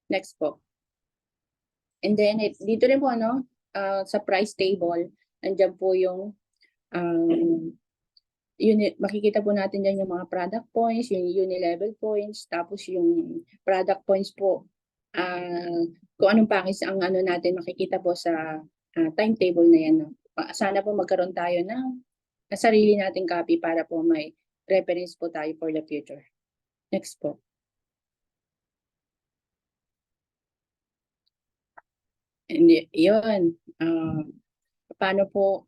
S5: Next po. And then dito rin po sa price table, nandiyan po yung makikita po natin dyan yung mga product points, yung uni-level points, tapos yung product points po, kung anong package ang natin makikita po sa timetable na yan. Sana po magkaroon tayo ng sarili nating copy para po may reference po tayo for the future. Next po. And yun, paano po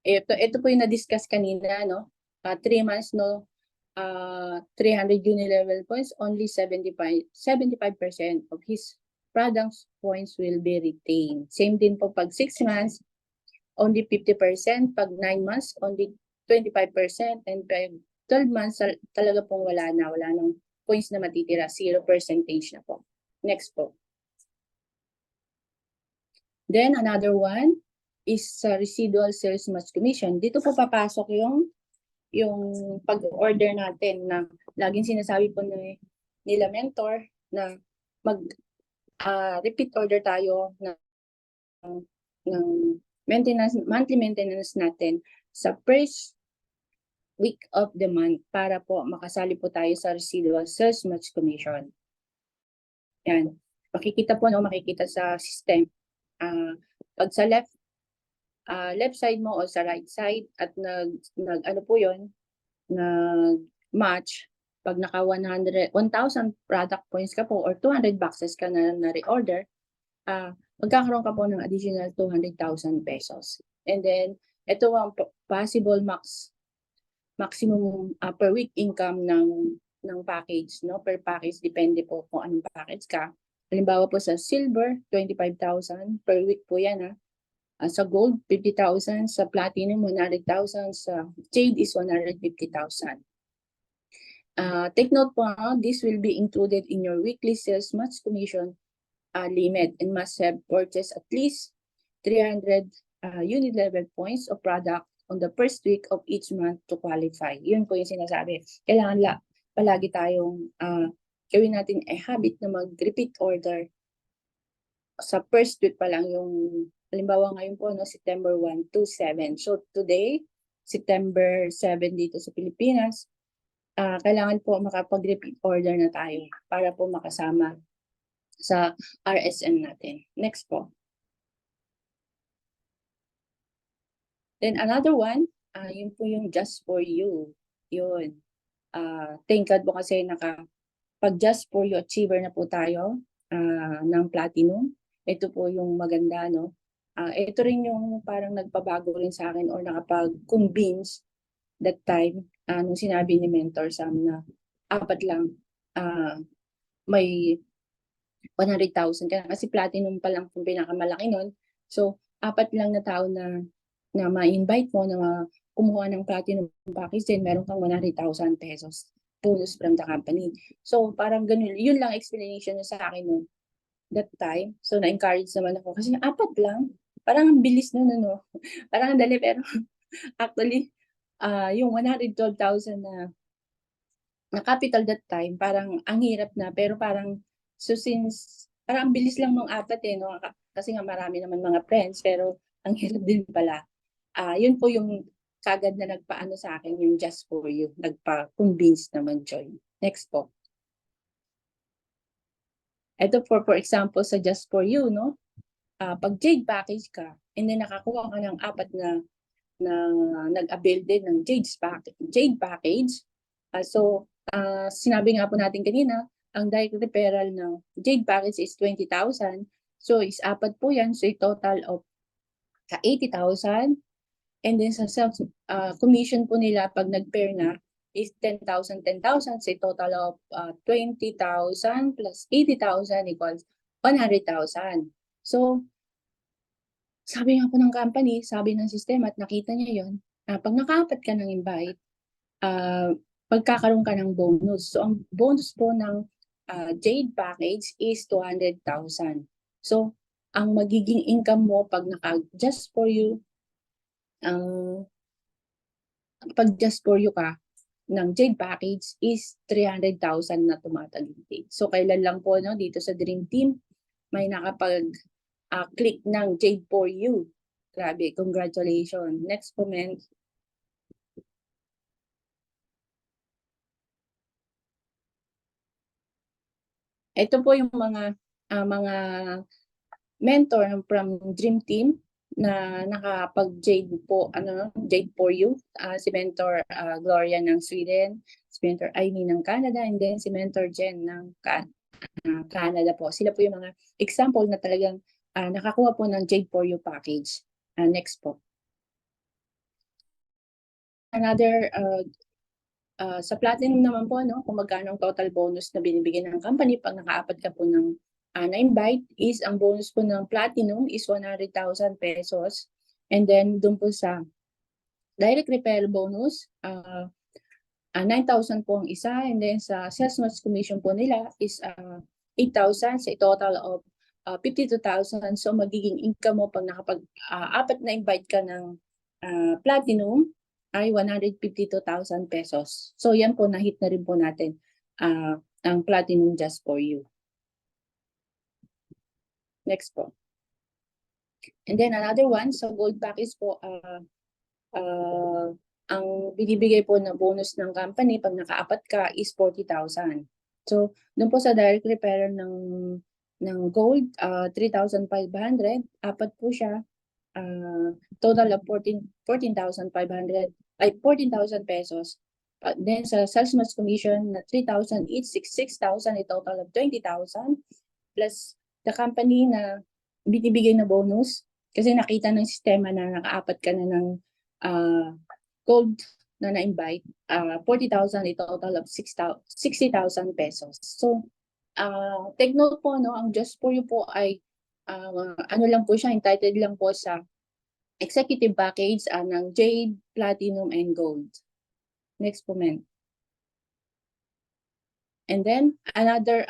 S5: Ito po yung na-discuss kanina, no? 3 months, no? 300 uni-level points, only 75% of his products points will be retained. Same din po pag 6 months, only 50%. Pag 9 months, only 25%. And pag 12 months, talaga pong wala nang points na matitira. 0% na po. Next po. Then another one is residual sales match commission. Dito po papasok yung pag-order natin na laging sinasabi po nila mentor na repeat order tayo ng maintenance, monthly maintenance natin sa first week of the month para po makasali po tayo sa residual sales match commission. Yan. Makikita sa system. Pag sa left side mo o sa right side at ano po yun, nag-match, pag naka 1,000 product points ka po or 200 boxes ka na reorder, magkakaroon ka po ng additional 200,000 pesos. And then, ito ang possible maximum per week income ng package, no? Per package, depende po kung anong package ka. Halimbawa po sa silver, 25,000 per week po yan, sa gold, 50,000. Sa platinum, 100,000. Sa jade is 150,000. Take note po, this will be included in your weekly sales match commission limit and must have purchased at least 300 unit level points of product on the first week of each month to qualify. Yun po yung sinasabi. Kailangan palagi tayong gawin natin a habit na mag-repeat order sa first week pa lang. Yung halimbawa ngayon po, no, September 1 to 7. So today, September 7 dito sa Pilipinas, kailangan po makapag-repeat order na tayo para po makasama sa RSM natin. Next po. Then another one, yun po yung just for you. Yun. Thank God po kasi pag just for you achiever na po tayo ng platinum. Ito po yung maganda, no? Ito rin yung parang nagpabago rin sa akin or nakapag-convince that time nung sinabi ni Mentor Sam na 4 lang may 100,000 ka kasi platinum pa lang yung pinakamalaki nun. So 4 lang na tao na ma-invite mo na kumuha ng platinum package, then meron kang 100,000 pesos bonus from the company. So parang ganun, yun lang explanation niya sa akin noon that time. So na-encourage naman ako kasi 4 lang. Parang ang bilis nun, ano. Parang ang dali, pero actually yung 112,000 na capital that time, parang ang hirap na, pero parang so since parang ang bilis lang nung 4 no, kasi nga marami naman mga friends, pero ang hirap din pala. Yun po yung kagad na nagpaano sa akin, yung just for you, nagpa-convince naman join. Next po. Ito for example sa just for you, no? Pag Jade package ka, and then nakakuha ka ng 4 na nag-avail din ng Jade package. Sinabi nga po natin kanina, ang direct referral ng Jade package is 20,000. So is 4 po yan, so a total of 80,000. And then sa sales commission po nila pag nag-pair na is 10,000, 10,000. So a total of 20,000 plus 80,000 equals 100,000. So sabi nga po ng company, sabi ng sistema at nakita niya yun, pag naka-4 ka ng invite, pagkakaroon ka ng bonus. So ang bonus po ng Jade package is 200,000. So ang magiging income mo pag just for you, pag just for you ka ng Jade package is 300,000 na tumatagintig. So kailan lang po, no, dito sa Dream Team may nakapag-click ng Jade for you. Grabe, congratulations. Next comment. Ito po yung mga mentor from Dream Team na nakapag-Jade po, Jade for you. Si Mentor Gloria ng Sweden, si Mentor Aimee ng Canada, and then si Mentor Jen ng Canada po. Sila po yung mga example na talagang nakakuha po ng Jade for you package. Next po. another sa platinum naman po, no, kung magkano ang total bonus na binibigyan ng company pag nakaapat ka po ng na-invite is ang bonus po ng platinum is 100,000 pesos. And then doon po sa direct referral bonus, 9,000 po ang isa. And then sa sales match commission po nila is 8,000 sa total of 52,000. So magiging income mo pag apat na invite ka ng platinum ay 152,000 pesos. So yan po, na-hit na rin po natin ang platinum just for you. Next po. And then another one, sa gold package po, ang binibigay po na bonus ng company pag nakaapat ka is 40,000. So doon po sa direct referral ng gold, 3,500, apat po siya. Total of 14,500 ay 14,000 pesos. Then sa sales match commission na 3,000 each, 6,000, a total of 20,000 plus the company na binibigay na bonus kasi nakita ng sistema na nakaapat ka na ng gold na na-invite, 40,000, a total of 60,000 pesos. So take note po, no, ang just for you po ay ano lang po siya, entitled lang po sa executive package ng Jade, Platinum, and Gold. Next po, men. And then, another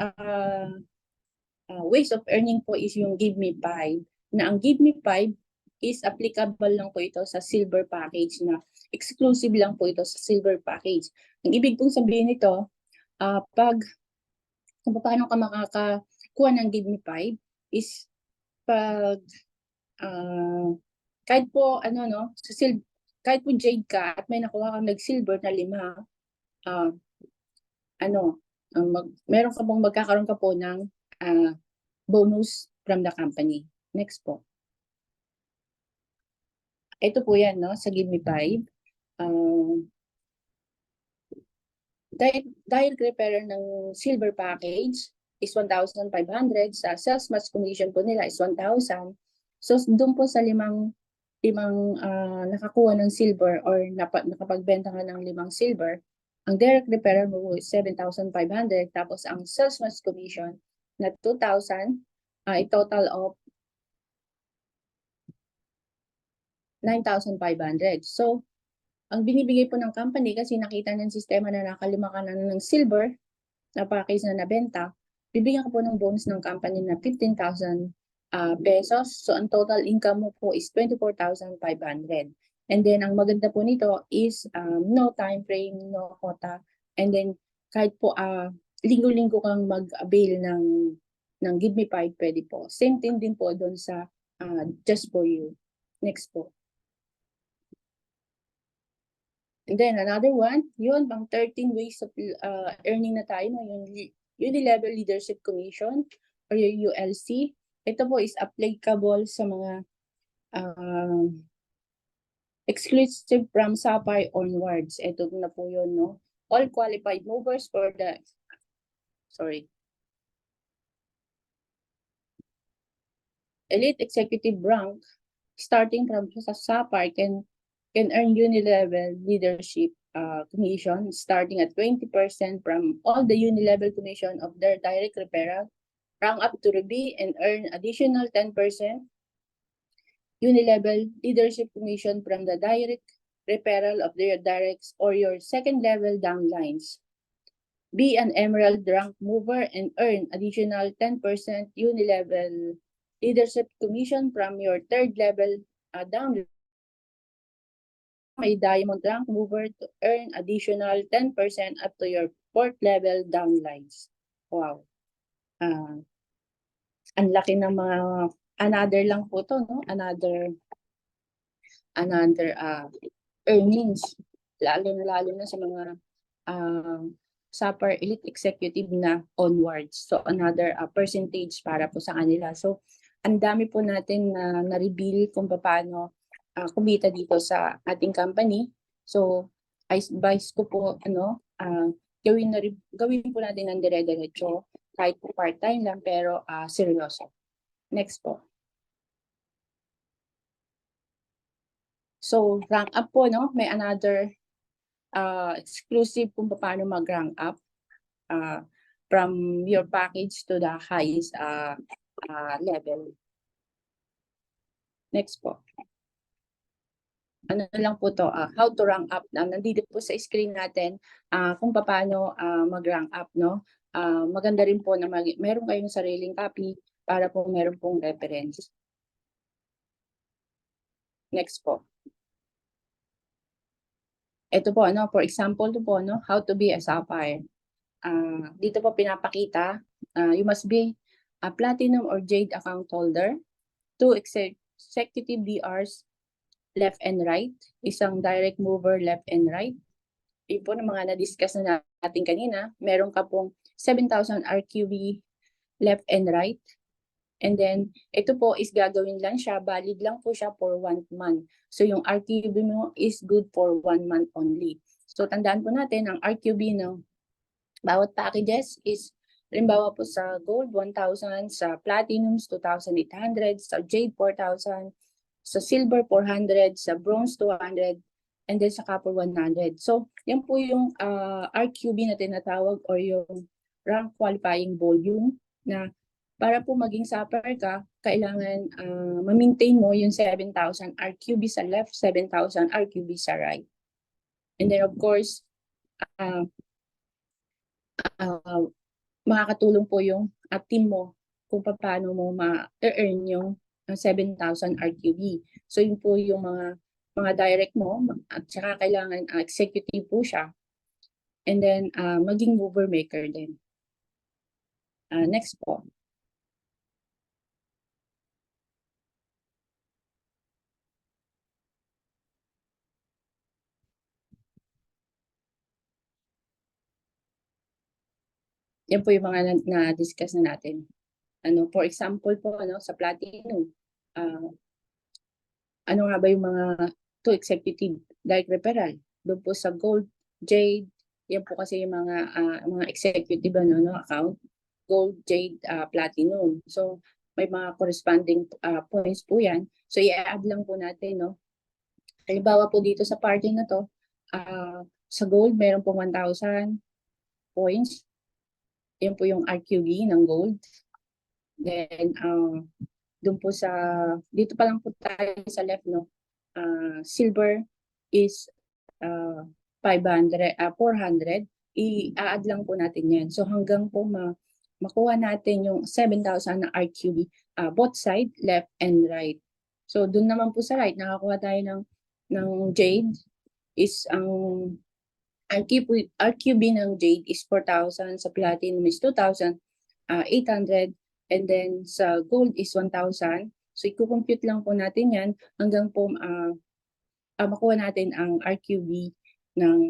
S5: ways of earning po is yung Give Me 5. Na ang Give Me 5 is applicable lang po ito sa silver package na exclusive lang po ito sa silver package. Ang ibig pong sabihin nito, kung paano ka makakakuha ng Give Me 5 is pag kahit po kahit po Jade ka at may nakuha kang nag-silver na 5, meron ka pong magkakaroon ka po ng bonus from the company. Next po. Ito po yan, no, sa Give Me 5. Dahil referral ng silver package is 1,500, sa sales match commission po nila is 1,000. So doon po sa limang nakakuha ng silver or nakapagbenta ka ng 5 silver, ang direct referral mo is 7,500, tapos ang sales match commission na 2,000, a total of 9,500. So ang binibigay po ng company kasi nakita ng sistema na nakalima ka na ng silver na package na nabenta, bibigyan ka po ng bonus ng company na 15,000 pesos. So ang total income mo po is 24,500. And then ang maganda po nito is no time frame, no quota. And then kahit po linggo-linggo kang mag-avail ng Give Me 5, pwede po. Same thing din po doon sa Just for You. Next po. And then another one, yun, pang 13 ways of earning na tayo, no? Yung Unilevel Leadership Commission or yung ULC. Ito po is applicable sa mga exclusive from Sapphire onwards. Ito na po yun, no? All qualified movers for the, elite executive rank starting from sa Sapphire can earn Unilevel Leadership Commission starting at 20% from all the Unilevel Commission of their direct referral, rank up to Ruby and earn additional 10% Unilevel Leadership Commission from the direct referral of their directs or your second level downlines. Be an Emerald rank mover and earn additional 10% Unilevel Leadership Commission from your third level downline. May Diamond rank mover to earn additional 10% up to your fourth level downlines. Wow. Ang laki ng mga another lang po to, no? Another earnings. Lalo na sa mga Sapphire Elite Executive na onwards. So another percentage para po sa kanila. So ang dami po natin na na-reveal kung paano kumita dito sa ating company. So advice ko po gawin po natin ng dire-diretso kahit po part-time lang pero seryoso. Next po. So rank up po, no? May another exclusive kung paano mag-rank up from your package to the highest level. Next po. Ano lang po to, how to rank up. Nandito po sa screen natin kung paano mag-rank up, no? Maganda rin po na meron kayong sariling copy para po meron pong reference. Next po. Ito po, ano, for example, to po, no, how to be a sapphire. Dito po pinapakita, you must be a platinum or jade account holder, 2 executive DRs left and right, isang direct mover left and right. Yun po ng mga na-discuss na natin kanina, meron ka pong 7,000 RQB left and right. And then, ito po is gagawin lang siya, valid lang po siya for 1 month. So, yung RQB mo is good for 1 month only. So, tandaan po natin, ang RQB ng bawat packages is, halimbawa po sa gold, 1,000, sa platinums, 2,800, sa jade, 4,000, sa silver, 400, sa bronze, 200, and then sa copper, 100. So, yan po yung RQB na tinatawag or yung rank qualifying volume na para po maging sapphire ka, kailangan ma-maintain mo yung 7,000 RQB sa left, 7,000 RQB sa right. And then of course, makakatulong po yung team mo kung paano mo ma-earn yung 7,000 RQB. So yun po yung mga direct mo at saka kailangan executive po siya. And then maging mover maker din. Next po. Yan po yung mga na-discuss na natin. For example po, sa platinum, ano nga ba yung mga to executive direct referral? Doon po sa gold, jade, yan po kasi yung mga executive account, gold, jade, platinum. So may mga corresponding points po yan. So i-add lang po natin, no? Halimbawa po dito sa party na to, sa gold meron po 1,000 points. Yan po yung RQB ng gold. Then, doon po dito pa lang po tayo sa left, no? Silver is 400. I-add lang po natin yan. So, hanggang po makuha natin yung 7,000 na RQB, both side, left and right. So, doon naman po sa right, nakakuha tayo ng jade is ang RQB ng jade is 4,000, sa platinum is 2,800, and then sa gold is 1,000. So i-compute lang po natin yan hanggang po makuha natin ang RQB ng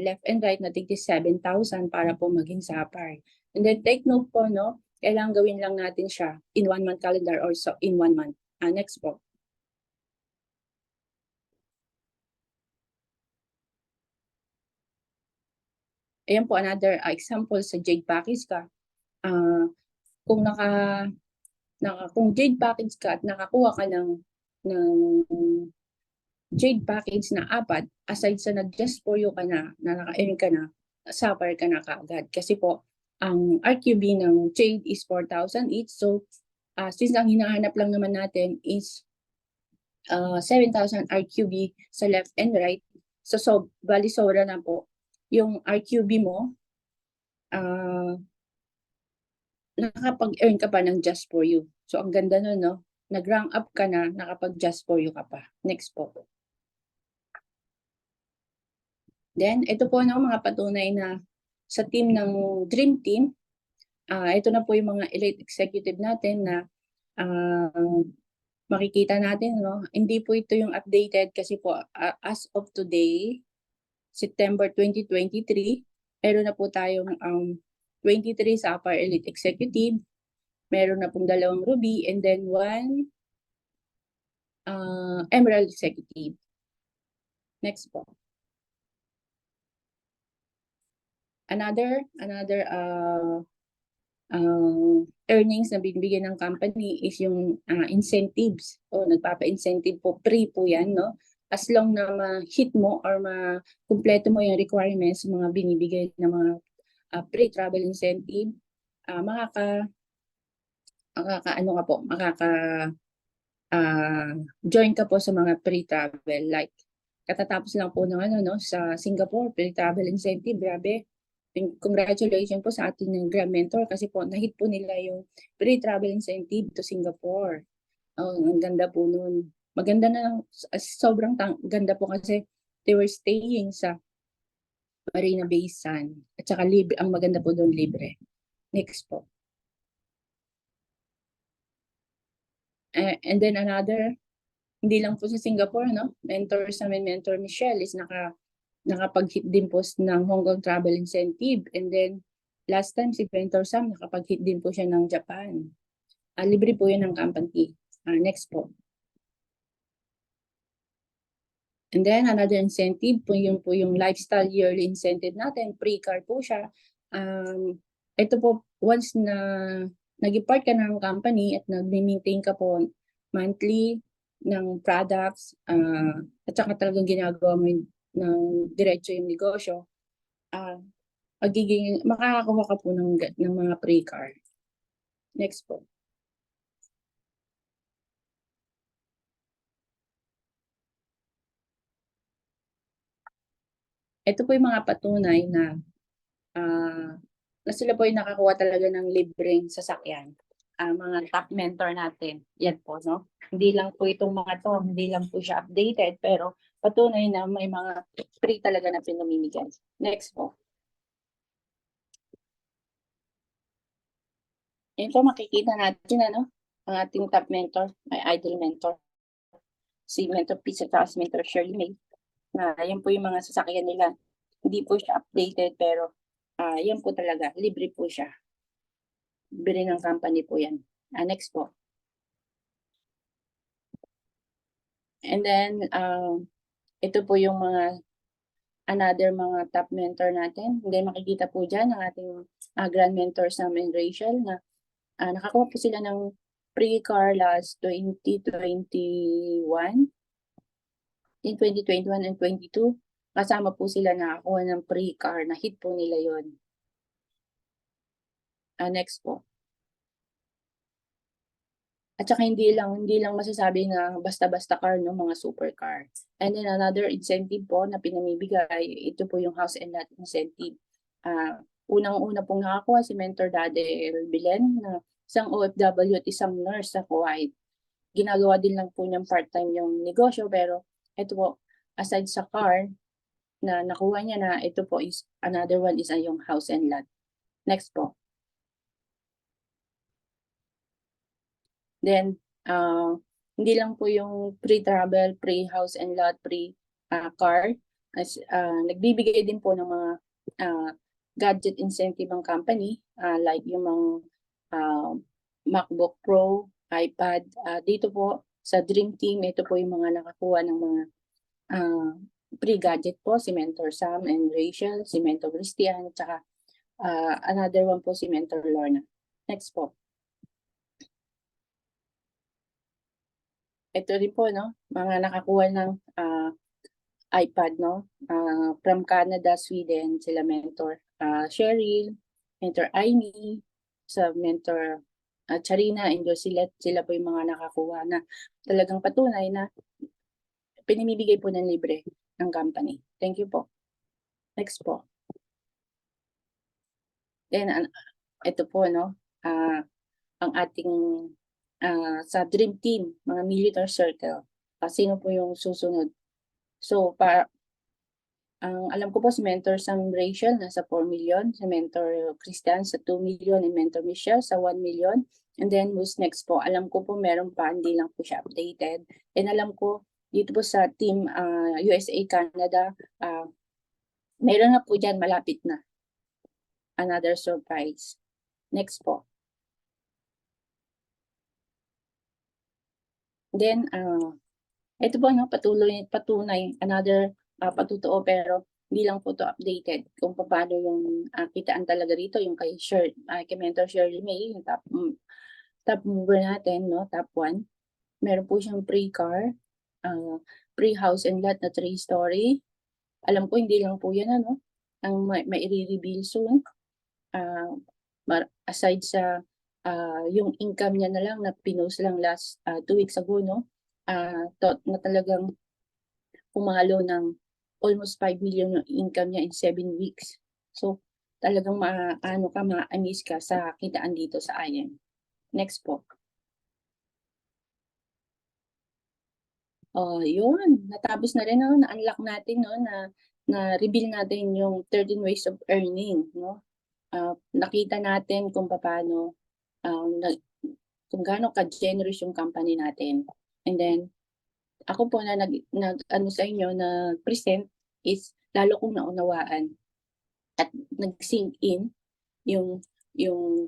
S5: left and right na tigis 7,000 para po maging sapphire. And then take note po, no, kailangan gawin lang natin siya in 1 month calendar or so in 1 month. Next po. Ayan po, another example sa jade package ka. Kung kung jade package ka at nakakuha ka ng jade package na 4, aside sa nag-just for you ka na naka-earn ka na, sapphire ka na kaagad. Kasi po, ang RQB ng jade is 4,000 each. So, since ang hinahanap lang naman natin is 7,000 RQB sa left and right, so bali sobra na po yung RQB mo, nakapag-earn ka pa ng just for you. So, ang ganda nun, no? Nag-rank up ka na, nakapag-just for you ka pa. Next po. Then, ito po, no, mga patunay na sa team ng Dream Team, ito na po yung mga elite executive natin na makikita natin, no? Hindi po ito yung updated kasi po, as of today, September 2023, meron na po tayong 23 Sapphire Elite Executive, meron na pong 2 Ruby, and then 1 Emerald Executive. Next po. Another earnings na binibigyan ng company is yung incentives. Nagpapa-incentive po, free po yan, no? as long na ma-hit mo or ma-kumpleto mo yung requirements, mga binibigay ng mga pre-travel incentive, ano ka po, join ka po sa mga pre-travel. Like, katatapos lang po ng sa Singapore, pre-travel incentive, grabe. Congratulations po sa ating ng Grand Mentor kasi po nahit po nila yung pre-travel incentive to Singapore. Oh, ang ganda po nun. Maganda na, sobrang ganda po kasi they were staying sa Marina Bay Sands. At saka libre, ang maganda po doon libre. Next po. And then another, hindi lang po sa Singapore, no? Mentor Michelle is nakapag-hit din po ng Hong Kong Travel Incentive. And then, last time si Mentor Sam, nakapag-hit din po siya ng Japan. Libre po yun ng company. Next po. And then, another incentive po yung lifestyle yearly incentive natin. Pre-car po siya. Ito po, once na nag-part ka ng company at nag-maintain ka po monthly ng products, at saka talagang ginagawa mo ng diretso yung negosyo, makakakuha ka po ng mga pre-car. Next po. Ito po yung mga patunay na sila po yung nakakuha talaga ng libreng sasakyan. Mga top mentor natin. Yan po, no? Hindi lang po itong mga to, hindi lang po siya updated, pero patunay na may mga free talaga na pinamimigay. Next po. Yan po, makikita natin, ang ating top mentor, may idol mentor. Si Mentor Pizza at si Mentor Shirley May. Yan po yung mga sasakyan nila. Hindi po siya updated, pero yan po talaga, libre po siya. Bili ng company po yan. Next po. And then, ito po yung another mga top mentor natin. And then makikita po dyan ang ating grand mentor Sam and Rachel na nakakuha po sila ng pre-car last 2021. In 2021 and 22, kasama po sila nakakuha ng pre-car na hit po nila yon. Next po. At saka hindi lang masasabi na basta-basta car, no, mga supercar. And then another incentive po na pinamibigay, ito po yung house and lot incentive. Unang-una pong nakakuha si Mentor Dadel Bilen na isang OFW at isang nurse sa Kuwait. Ginagawa din lang po niyang part-time yung negosyo, pero ito po, aside sa car na nakuha niya na, ito po is another one is yung house and lot. Next po. Then, hindi lang po yung pre-travel, pre-house and lot, pre-car. Nagbibigay din po ng mga gadget incentive ang company, like yung mga MacBook Pro, iPad. Dito po sa Dream Team, ito po yung mga nakakuha ng mga pre-gadget po, si Mentor Sam and Rachel, si Mentor Christian, tsaka another one po si Mentor Lorna. Next po. Ito rin po, no? Mga nakakuha ng iPad, no? From Canada, Sweden, sila Mentor Cheryl, Mentor Aimee, sa Mentor Charina, and sila po yung mga nakakuha na talagang patunay na pinimibigay po ng libre ng company. Thank you po. Next po. Then, ito po, no? Ang ating sa Dream Team, mga Military Circle, sino po yung susunod? So, alam ko po si Mentor Sam Rachel nasa 4 million, si Mentor Christian sa 2 million, and Mentor Michelle sa 1 million. And then, who's next po? Alam ko po meron pa, hindi lang po siya updated. And alam ko, dito po sa team USA, Canada, meron na po dyan, malapit na. Another surprise. Next po. Then, ito po, no, patunay, another patutuo, pero hindi lang po to updated kung paano yung kitaan talaga dito, yung kay Mentor Shirley May, yung top mover natin, no, top 1. Meron po siyang pre-car, pre-house and lot na 3-story. Alam ko hindi lang po yan ang may i-reveal soon. Aside sa yung income niya na lang na pinost lang last 2 weeks ago, na talagang pumalo ng almost 5 million yung income niya in 7 weeks. So, talagang ma-amaze ka sa kitaan dito sa IM. Next po. Yun. Natapos na rin, na-unlock natin, na-reveal natin yung 13 ways of earning, nakita natin kung paano, kung gaano ka-generous yung company natin. And then, ako po na ano sa inyo, na present is lalo kong naunawaan at nag-sink in yung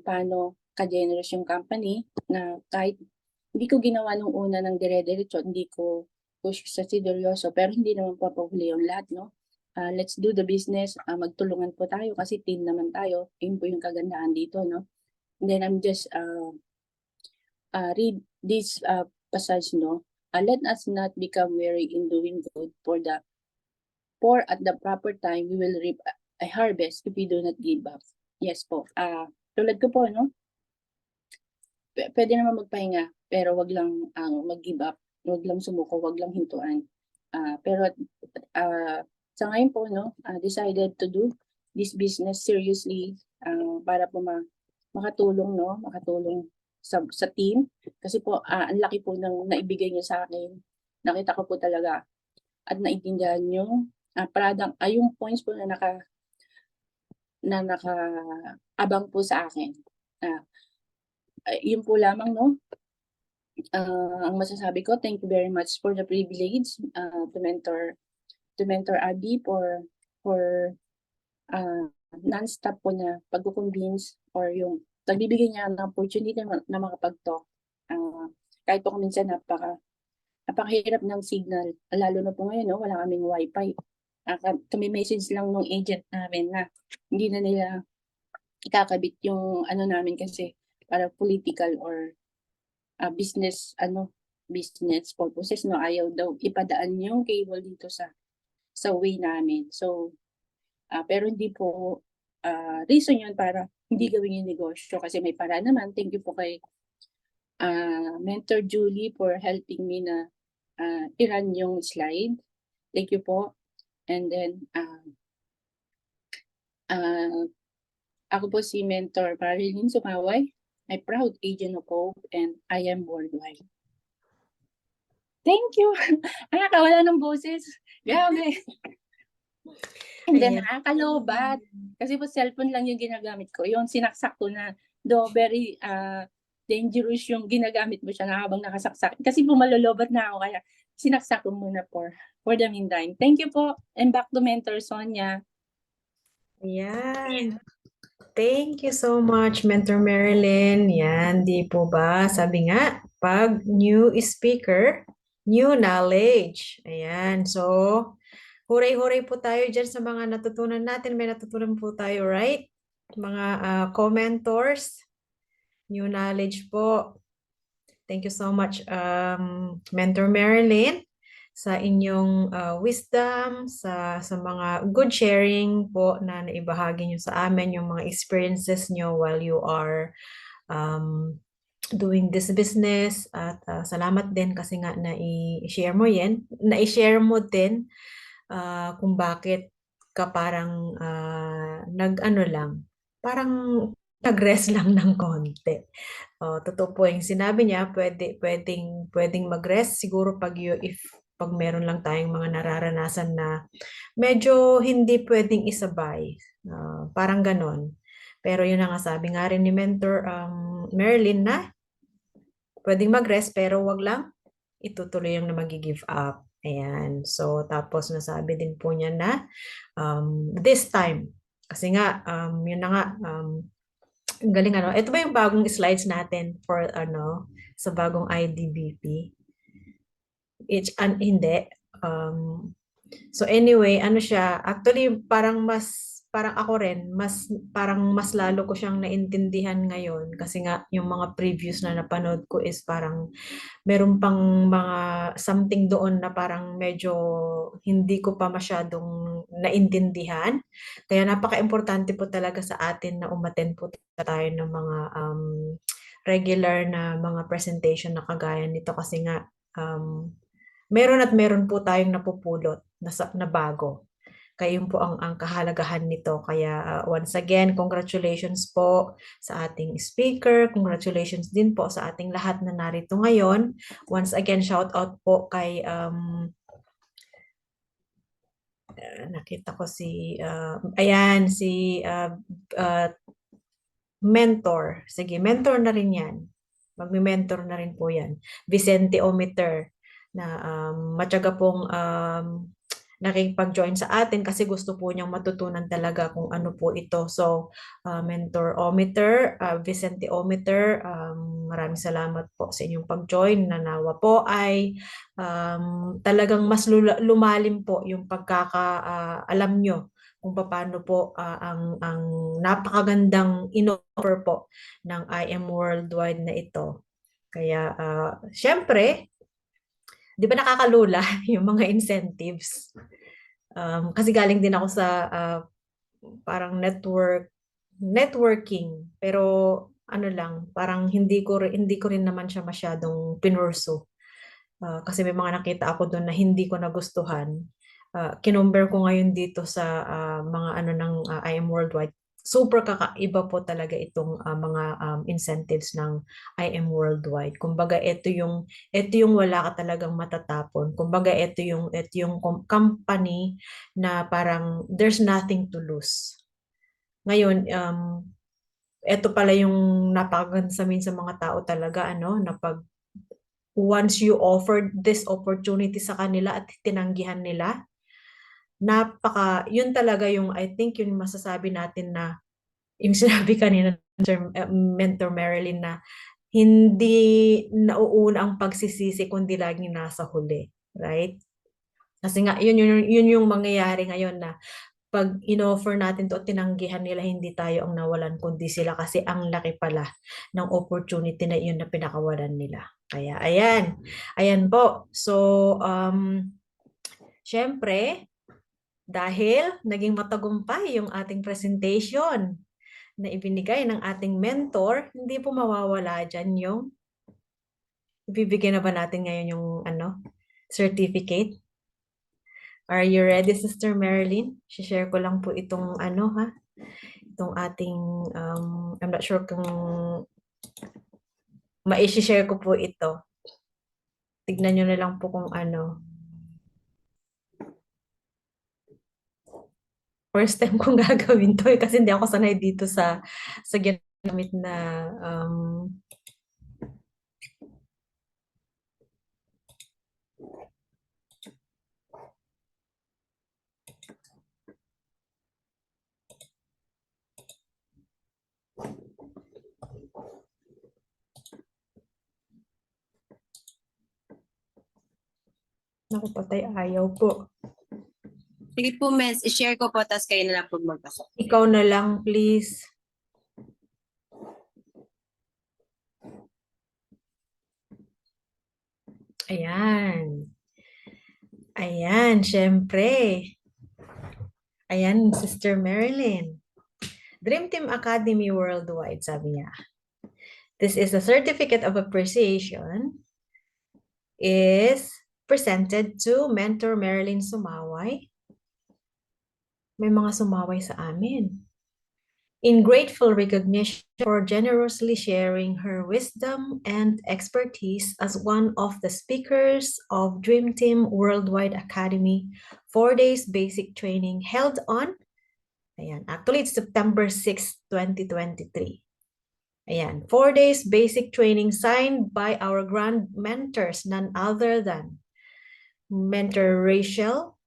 S5: paano ka-generous yung company, na kahit hindi ko ginawa nung una ng dire-diretso, hindi ko push sa seryoso, pero hindi naman papahuli yung lahat, let's do the business, magtulungan po tayo kasi team naman tayo, yun po yung kagandahan dito, And then I'm just read this passage, let us not become weary in doing good, for at the proper time we will reap a harvest if we do not give up. Yes po. Tulad ko po, pwede naman magpahinga, pero wag lang mag-give up, wag lang sumuko, wag lang hintuan. Pero sa ngayon po, decided to do this business seriously, para po makatulong, makatulong sa team. Kasi po, ang laki po ng naibigay niyo sa akin. Nakita ko po talaga at naintindihan niyo. Yung points po na naka-abang po sa akin. Yun po lamang, ang masasabi ko, thank you very much for the privilege to mentor Abby for non-stop po na pag-convince or yung nagbibigay niya ng opportunity na makapag-talk. Kahit po minsan napakahirap ng signal, lalo na po ngayon, wala kaming wifi. Kami message lang ng agent namin na hindi na nila ikakabit yung namin kasi para political or business purposes, ayaw daw ipadaan yung cable dito sa way namin. So pero hindi po reason yun para hindi gawin yung negosyo kasi may para naman. Thank you po kay Mentor Julie for helping me na i-run yung slide. Thank you po. And then ako po si Mentor Marilyn Sumaway, my proud agent of Hope, and I am worldwide. Thank you. Nakakawala ng boses. Grabe. And then nakakalobat. Kasi po cellphone lang yung ginagamit ko. Yung sinaksak ko na, though very dangerous yung ginagamit mo siya na habang nakasaksak. Kasi po malolobat na ako, kaya sinaksak ko muna for the meantime. Thank you po. And back to Mentor Sonia.
S1: Yan. Thank you so much, Mentor Marilyn. Yan, di po ba? Sabi nga, pag new speaker, new knowledge. Ayan, so, huray-huray po tayo dyan sa mga natutunan natin. May natutunan po tayo, right? Mga commentors, new knowledge po. Thank you so much, Mentor Marilyn, sa inyong wisdom, sa mga good sharing po na naibahagi nyo sa amin, yung mga experiences nyo while you are doing this business. At salamat din kasi nga na-share mo din kung bakit ka parang parang nag-rest lang ng konti. Totoo po yung sinabi niya, pwedeng mag-rest siguro pag meron lang tayong mga nararanasan na medyo hindi pwedeng isabay. Parang ganon. Pero yun nga sabi nga rin ni Mentor Marilyn na pwedeng mag-rest pero wag lang itutuloy yung na mag-give up. Ayan. So, tapos nasabi din po niya na this time, kasi nga, yun na nga, galing ito ba yung bagong slides natin for sa bagong IDBP? Hindi. So anyway, siya, actually parang mas parang ako rin, mas lalo ko siyang naintindihan ngayon kasi nga yung mga previews na napanood ko is parang meron pang mga something doon na parang medyo hindi ko pa masyadong naintindihan. Kaya napaka-importante po talaga sa atin na umattend po tayo ng mga regular na mga presentation na kagaya nito kasi nga meron at meron po tayong napupulot na bago. Kaya yun po ang kahalagahan nito. Kaya once again, congratulations po sa ating speaker. Congratulations din po sa ating lahat na narito ngayon. Once again, shout out po kay nakita ko si ayan si mentor. Sige, mentor na rin 'yan. Magme-mentor na rin po 'yan. Vicente Ometer na matyaga pong nakikipag-join sa atin kasi gusto po niyang matutunan talaga kung ano po ito. So, Mentor Ometer, Vicente Ometer, maraming salamat po sa inyong pag-join. Nanawa po ay talagang mas lumalim po yung pagkakaalam nyo kung paano po ang napakagandang in-offer po ng IM Worldwide na ito. Kaya, syempre, di ba nakakalula yung mga incentives? Kasi galing din ako sa parang networking, pero ano lang, parang hindi ko rin naman siya masyadong pinurso. Kasi may mga nakita ako doon na hindi ko nagustuhan. Kinumpare ko ngayon dito sa mga ano ng IM Worldwide. Super kakaiba po talaga itong mga incentives ng IM Worldwide. Kumbaga ito yung wala ka talagang matatapon. Kumbaga ito yung company na parang there's nothing to lose. Ngayon ito pala yung napakaganda sa mga tao talaga na pag once you offered this opportunity sa kanila at tinanggihan nila, yun talaga yung, I think yun masasabi natin na, yung sinabi kanina Mentor Marilyn na, hindi nauuna ang pagsisisi kundi laging nasa huli. Right? Kasi nga, yun yung mangyayari ngayon na, pag in-offer natin to at tinanggihan nila, hindi tayo ang nawalan, kundi sila kasi ang laki pala ng opportunity na yun na pinakawalan nila. Kaya, ayan po. So, syempre, dahil naging matagumpay yung ating presentation na ibinigay ng ating mentor, hindi po mawawala dyan yung ibibigay na ba natin ngayon yung certificate? Are you ready, Sister Marilyn? Share ko lang po itong itong ating, I'm not sure kung ma-share ko po ito. Tignan nyo na lang po kung ano. First time kong gagawin to kasi hindi ako sanay dito sa ginamit na naku, patay, ayaw po.
S4: Sige po, Miss. I-share ko po, tapos kayo na lang po magbasa.
S1: Ikaw na lang, please. Ayan. Ayan, syempre. Ayan, Sister Marilyn. Dream Team Academy Worldwide, sabi niya. This is a certificate of appreciation is presented to Mentor Marilyn Sumaway. May mga sumaway sa amin. In grateful recognition for generously sharing her wisdom and expertise as one of the speakers of Dream Team Worldwide Academy 4 days basic training held on, actually it's September 6, 2023. 4 days basic training signed by our grand mentors, none other than Mentor Rachel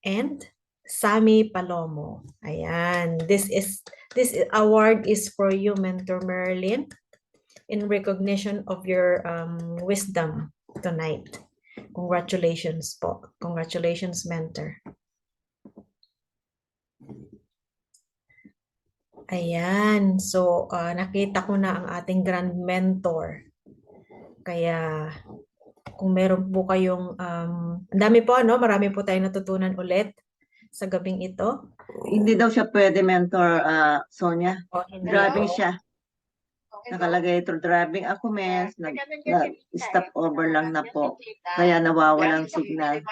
S1: and Sammy Palomo. This award is for you, Mentor Marilyn, in recognition of your wisdom tonight. Congratulations po. Congratulations, Mentor. Ayan. So, nakita ko na ang ating grand mentor. Kaya, kung meron po kayong, ang dami po, ano, marami po tayong natutunan ulit sa gabing ito.
S3: Hindi daw siya pwede mentor, Sonia.
S1: O, hindi
S3: Driving
S1: po.
S3: siya. Nakalagay ito, driving ako, stop over lang na po. Kaya nawawalang signal.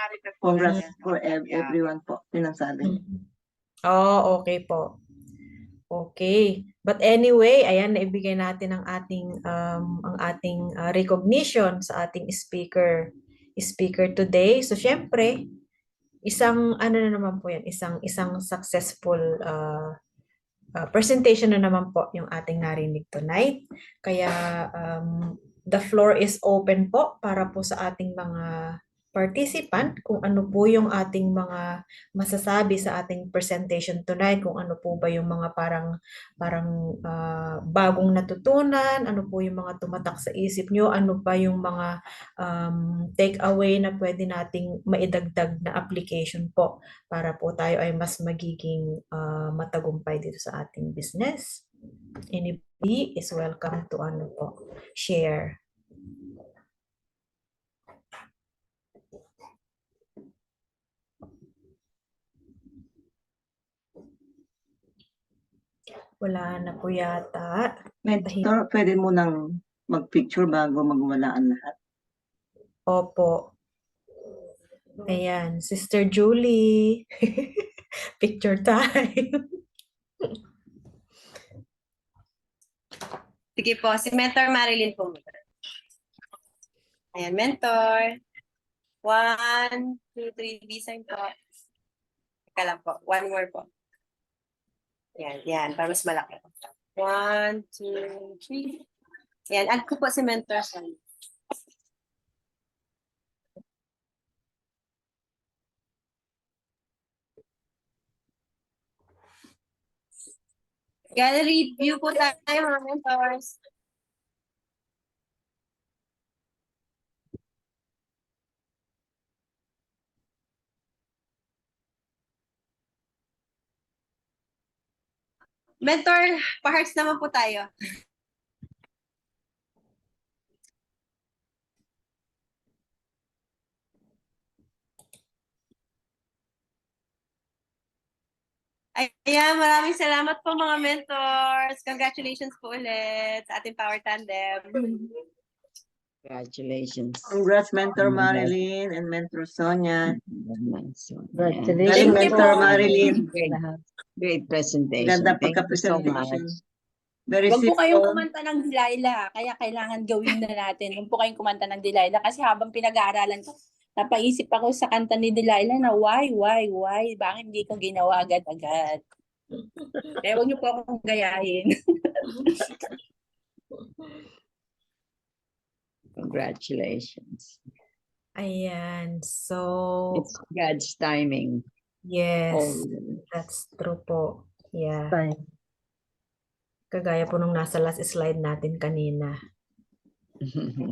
S3: Congrats for everyone po. Yun ang sabi.
S1: Oh, okay po. Okay. But anyway, ayan, naibigay natin ang ating recognition sa ating speaker today. So, syempre, isang ano na naman po yan, isang successful presentation na naman po yung ating narinig tonight. Kaya the floor is open po para po sa ating mga participant kung ano po yung ating mga masasabi sa ating presentation tonight, kung ano po ba yung mga parang bagong natutunan, ano po yung mga tumatak sa isip nyo, ano pa yung mga take away na pwede nating maidagdag na application po para po tayo ay mas magiging matagumpay dito sa ating business. Anybody is welcome to share. Wala na po yata.
S3: Mentor, pwede mo nang mag-picture bago magwalaan lahat.
S1: Opo. Ayan, Sister Julie. Picture time.
S4: Sige po, si Mentor Marilyn po. Ayan, Mentor. 1, 2, 3, B-sign po. Teka lang po, one more po. Yan, para mas malaki. 1, 2, 3. Yan, add ko po si Mentor Son. Gallery view po tayo mga mentors. Mentor, pa-hearts naman po tayo. Ayan, maraming salamat po mga mentors. Congratulations po ulit sa ating Power Tandem.
S6: Congratulations.
S3: Congrats, Mentor Marilyn and Mentor Sonia.
S6: Congratulations.
S3: Galing,
S4: Thank you
S3: Mentor
S4: po.
S3: Marilyn.
S6: Great presentation.
S3: Ganda
S6: Thank you so
S3: pagka-presentation.
S6: much.
S3: Very
S5: Huwag po kayong
S3: simple.
S5: kumanta ng Delilah, kaya kailangan gawin na natin. Huwag po kayong kumanta ng Delilah kasi habang pinag-aaralan ko, napaisip ako sa kanta ni Delilah na why, bakit hindi ko ginawa agad-agad. Kaya huwag niyo po akong gayahin.
S6: Congratulations.
S1: Ayan. So,
S6: It's God's timing.
S1: yes,
S6: Always.
S1: that's true po. Yeah.
S3: Fine.
S1: Kagaya po nung nasa last slide natin kanina.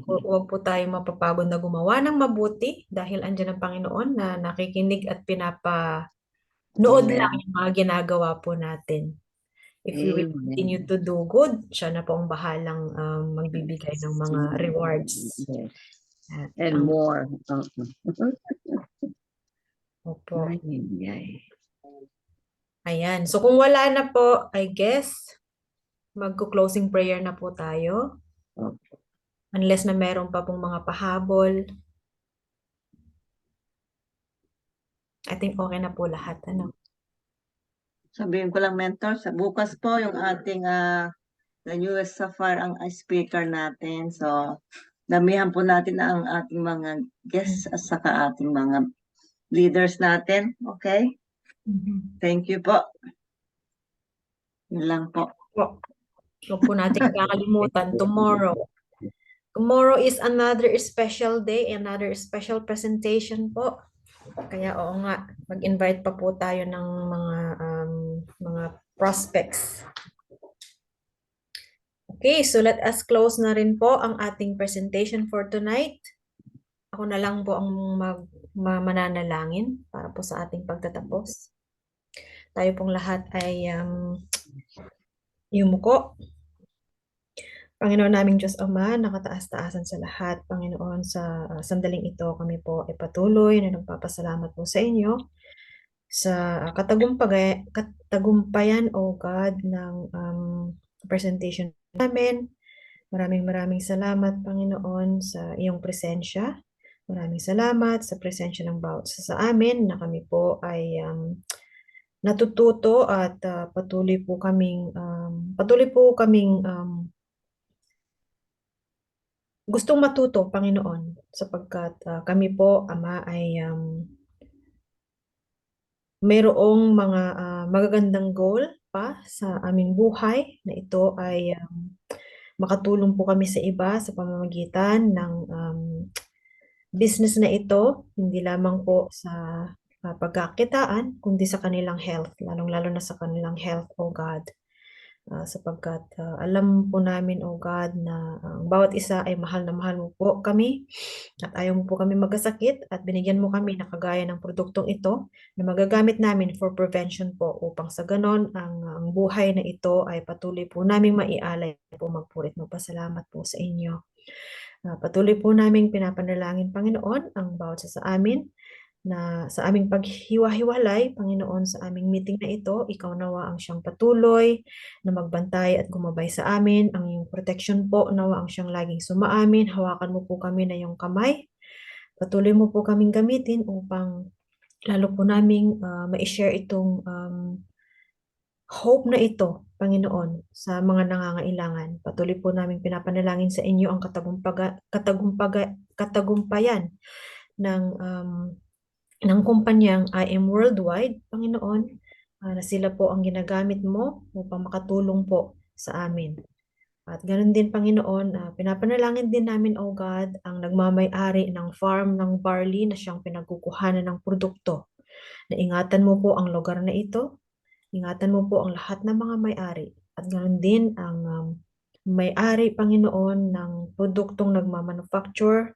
S1: Huwag po tayong mapapagod na gumawa ng mabuti dahil andyan ang Panginoon na nakikinig at pinapanood
S6: Amen.
S1: lang yung mga ginagawa po natin. If we will continue
S6: Amen.
S1: to do good, siya na po ang bahalang magbibigay ng mga rewards.
S6: Yes.
S1: At,
S6: And more.
S1: opo.
S6: Ay.
S1: Ayan. So kung wala na po, I guess, magko-closing prayer na po tayo.
S6: Okay.
S1: Unless na meron pa pong mga pahabol. I think okay na po lahat. Ano?
S3: Sabihin ko lang, Mentor, sa bukas po yung ating the newest Sapphire ang speaker natin. So, damihan po natin ang ating mga guests at saka ating mga leaders natin. Okay? Thank you po. Yun lang po.
S1: Huwag po natin kakalimutan, tomorrow. Tomorrow is another special day, another special presentation po. Kaya oo nga, mag-invite pa po tayo ng mga prospects. Okay, so let us close na rin po ang ating presentation for tonight. Ako na lang po ang mananalangin para po sa ating pagtatapos. Tayo pong lahat ay Yumuko. Panginoon naming Diyos Ama, nakataas-taasan sa lahat, Panginoon, sa sandaling ito kami po ay patuloy na nagpapasalamat po sa inyo sa katagumpayan, O God, ng presentation namin. Maraming salamat, Panginoon, sa iyong presensya. Maraming salamat sa presensya ng bawat isa sa amin na kami po ay natututo at patuloy po kaming gustong matuto, Panginoon, sapagkat kami po, Ama, ay mayroong mga magagandang goal pa sa aming buhay na ito ay makatulong po kami sa iba sa pamamagitan ng business na ito, hindi lamang po sa pagkakitaan, kundi sa kanilang health, lalong-lalo na sa kanilang health, O God. Sapagkat alam po namin, O God, na ang bawat isa ay mahal na mahal mo po kami at ayaw mo po kami magkasakit at binigyan mo kami na kagaya ng produktong ito na magagamit namin for prevention po upang sa ganon ang buhay na ito ay patuloy po namin maialay po magpurit magpasalamat po sa inyo. Patuloy po naming pinapanalangin, Panginoon, ang bawat isa sa amin na sa aming paghiwa-hiwalay, Panginoon, sa aming meeting na ito, ikaw nawa ang siyang patuloy na magbantay at gumabay sa amin. Ang iyong protection po, nawa ang siyang laging sumaamin. Hawakan mo po kami na iyong kamay. Patuloy mo po kaming gamitin upang lalo po naming ma-share itong hope na ito, Panginoon, sa mga nangangailangan. Patuloy po naming pinapanalangin sa inyo ang katagumpayan ng kumpanyang IM Worldwide, Panginoon, na sila po ang ginagamit mo upang makatulong po sa amin. At ganoon din, Panginoon, pinapanalangin din namin, O God, ang nagmamay-ari ng farm ng barley na siyang pinagkukuhanan ng produkto. Na ingatan mo po ang lugar na ito, ingatan mo po ang lahat ng mga may-ari. At ganoon din ang may-ari, Panginoon, ng produktong nagmamanufacture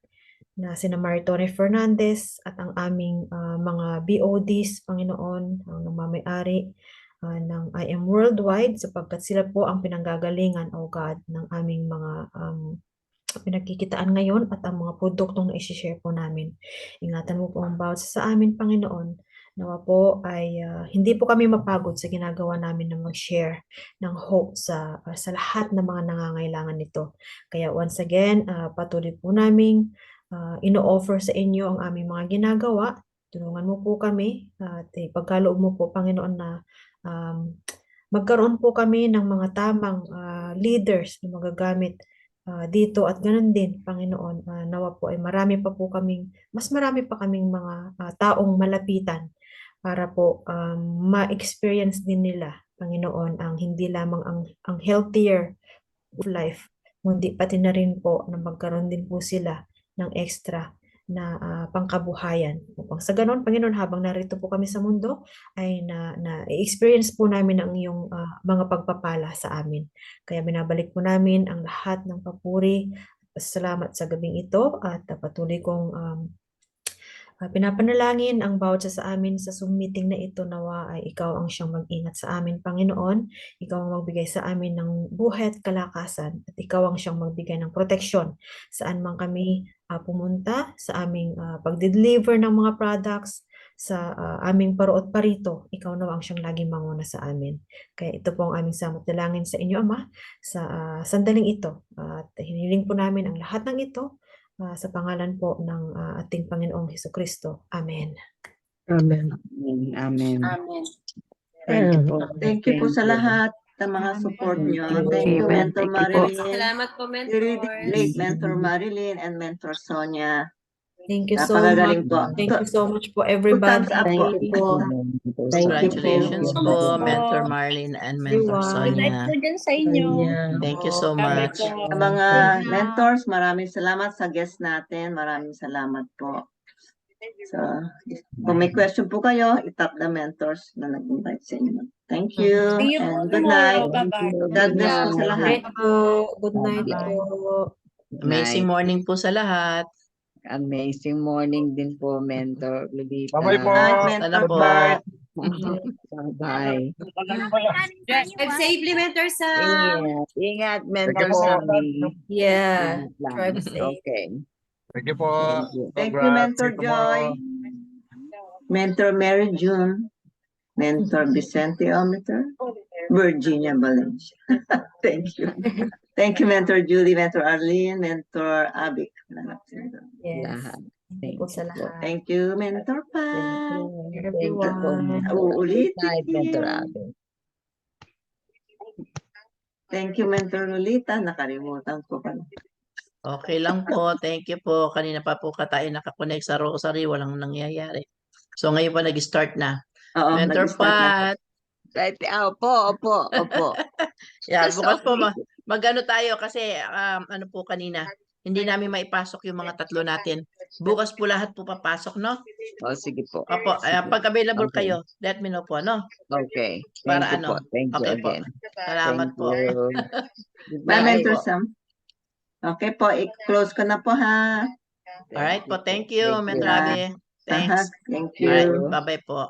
S1: na sina Maritone Fernandez at ang aming mga BODs, Panginoon, ang nagmamay-ari ng IM Worldwide sapagkat sila po ang pinanggagalingan, O God, ng aming mga pinagkikitaan ngayon at ang mga produktong na isi-share po namin. Ingatan mo po ang bawat sa amin, Panginoon. Nawa po ay hindi po kami mapagod sa ginagawa namin na mag-share ng hope sa lahat ng mga nangangailangan nito. Kaya once again, patuloy po naming ino-offer sa inyo ang aming mga ginagawa. Tulungan mo po kami at ipagkaloob mo po, Panginoon, na magkaroon po kami ng mga tamang leaders na magagamit dito at ganun din, Panginoon, nawa po ay mas marami pa kaming mga taong malapitan para po ma-experience din nila, Panginoon, ang hindi lamang ang healthier life, kundi pati na rin po na magkaroon din po sila ng extra na pangkabuhayan. Upang sa ganon, Panginoon, habang narito po kami sa mundo, ay na-experience po namin ang iyong mga pagpapala sa amin. Kaya binabalik po namin ang lahat ng papuri at salamat sa gabing ito at patuloy kong pinapanalangin ang bawat isa sa amin sa Zoom meeting na ito nawa ay ikaw ang siyang mag-ingat sa amin, Panginoon. Ikaw ang magbigay sa amin ng buhay at kalakasan at ikaw ang siyang magbigay ng proteksyon saan man kami pumunta sa aming pag-deliver ng mga products, sa aming paruot parito, ikaw nawa ang siyang laging manguna sa amin. Kaya ito po ang aming samot dalangin sa inyo, Ama, sa sandaling ito. At hiniling po namin ang lahat ng ito sa pangalan po ng ating Panginoong Hesukristo. Amen.
S6: Amen. Amen.
S4: Amen.
S6: Thank you po.
S3: Thank you po sa lahat ng mga support nyo. Thank you,
S6: Amen.
S3: Mentor
S6: Thank you po.
S3: Marilyn.
S4: Salamat po,
S3: Really
S4: mentors.
S3: great, Mentor Marilyn and Mentor Sonia.
S1: Thank you so much.
S3: Napakagaling po.
S1: Thank you so much po,
S3: Two
S1: everybody.
S3: thumbs up po.
S6: Thank you po.
S7: Congratulations
S5: Thank you
S7: po,
S5: po.
S7: Mentor Marlene and Mentor
S1: Everyone.
S5: Good night
S7: Sonia.
S5: po dyan sa inyo.
S7: Thank you so
S5: Bye-bye
S7: much.
S5: po.
S3: Sa mga mentors, maraming salamat sa guest natin. Maraming salamat po. So, kung may question po kayo, itap the mentors na nag-invite sa inyo. Thank you
S5: See you po
S3: and good night.
S5: tomorrow. Bye-bye.
S3: God bless po sa lahat.
S1: Good night po. Good night po.
S7: Amazing morning po sa lahat.
S6: Amazing morning din po, Mentor Lolita.
S8: Bye-bye po.
S3: Good night,
S7: Sana
S3: Mentor
S7: po.
S3: Bart.
S6: Bye-bye.
S4: Drive safely, Mentor Sam.
S6: Ingat,
S8: Sige
S6: Mentor
S8: po.
S6: Sammy.
S1: Yeah.
S6: Ingat lang.
S1: Drive safe.
S6: Okay.
S8: Thank you po.
S6: Thank you.
S3: Thank you,
S8: Congrats.
S3: Mentor
S8: See you tomorrow.
S3: Joy. Mentor Mary June. Mentor Vicente Ometer. Virginia Valencia. Thank you. Thank you, Mentor Julie, Mentor Arlene, Mentor Abik.
S1: Yes.
S6: Lahat.
S1: Thank you sa lahat.
S3: Thank you, Mentor Pa.
S6: Thank you po,
S1: Everyone.
S6: Mentor. Good
S3: Uulitin.
S6: night, Mentor Abby.
S3: Thank you, Mentor Lolita. Nakalimutan ko pa.
S7: Okay lang po. Thank you po. Kanina pa po tayo nakakonect sa Rosary. Walang nangyayari. So ngayon pa nag-start na.
S3: Oo,
S7: Mentor
S3: nag-start na.
S7: Pat.
S6: Right. Opo.
S7: Yeah, bukas po
S6: Sorry.
S7: mag-ano tayo kasi ano po kanina. Hindi namin maipasok yung mga tatlo natin. Bukas po lahat po papasok, no?
S6: Oh, sige po.
S7: Opo,
S6: Sige.
S7: pag available
S6: Okay.
S7: kayo, let me know po, no?
S6: Okay.
S7: Para
S6: Thank you po.
S7: ano?
S6: Thank you
S7: Okay po.
S6: again.
S7: Salamat
S6: Thank
S7: po.
S6: you.
S3: Bye,
S6: Goodbye
S3: Mentor
S6: po.
S3: Sam. Okay po, i-close ko na po ha.
S7: Alright po, thank you,
S6: Thank you.
S7: Mentor Abby.
S3: Aha,
S7: Thanks.
S3: thank
S7: Alright,
S3: you.
S7: bye-bye po.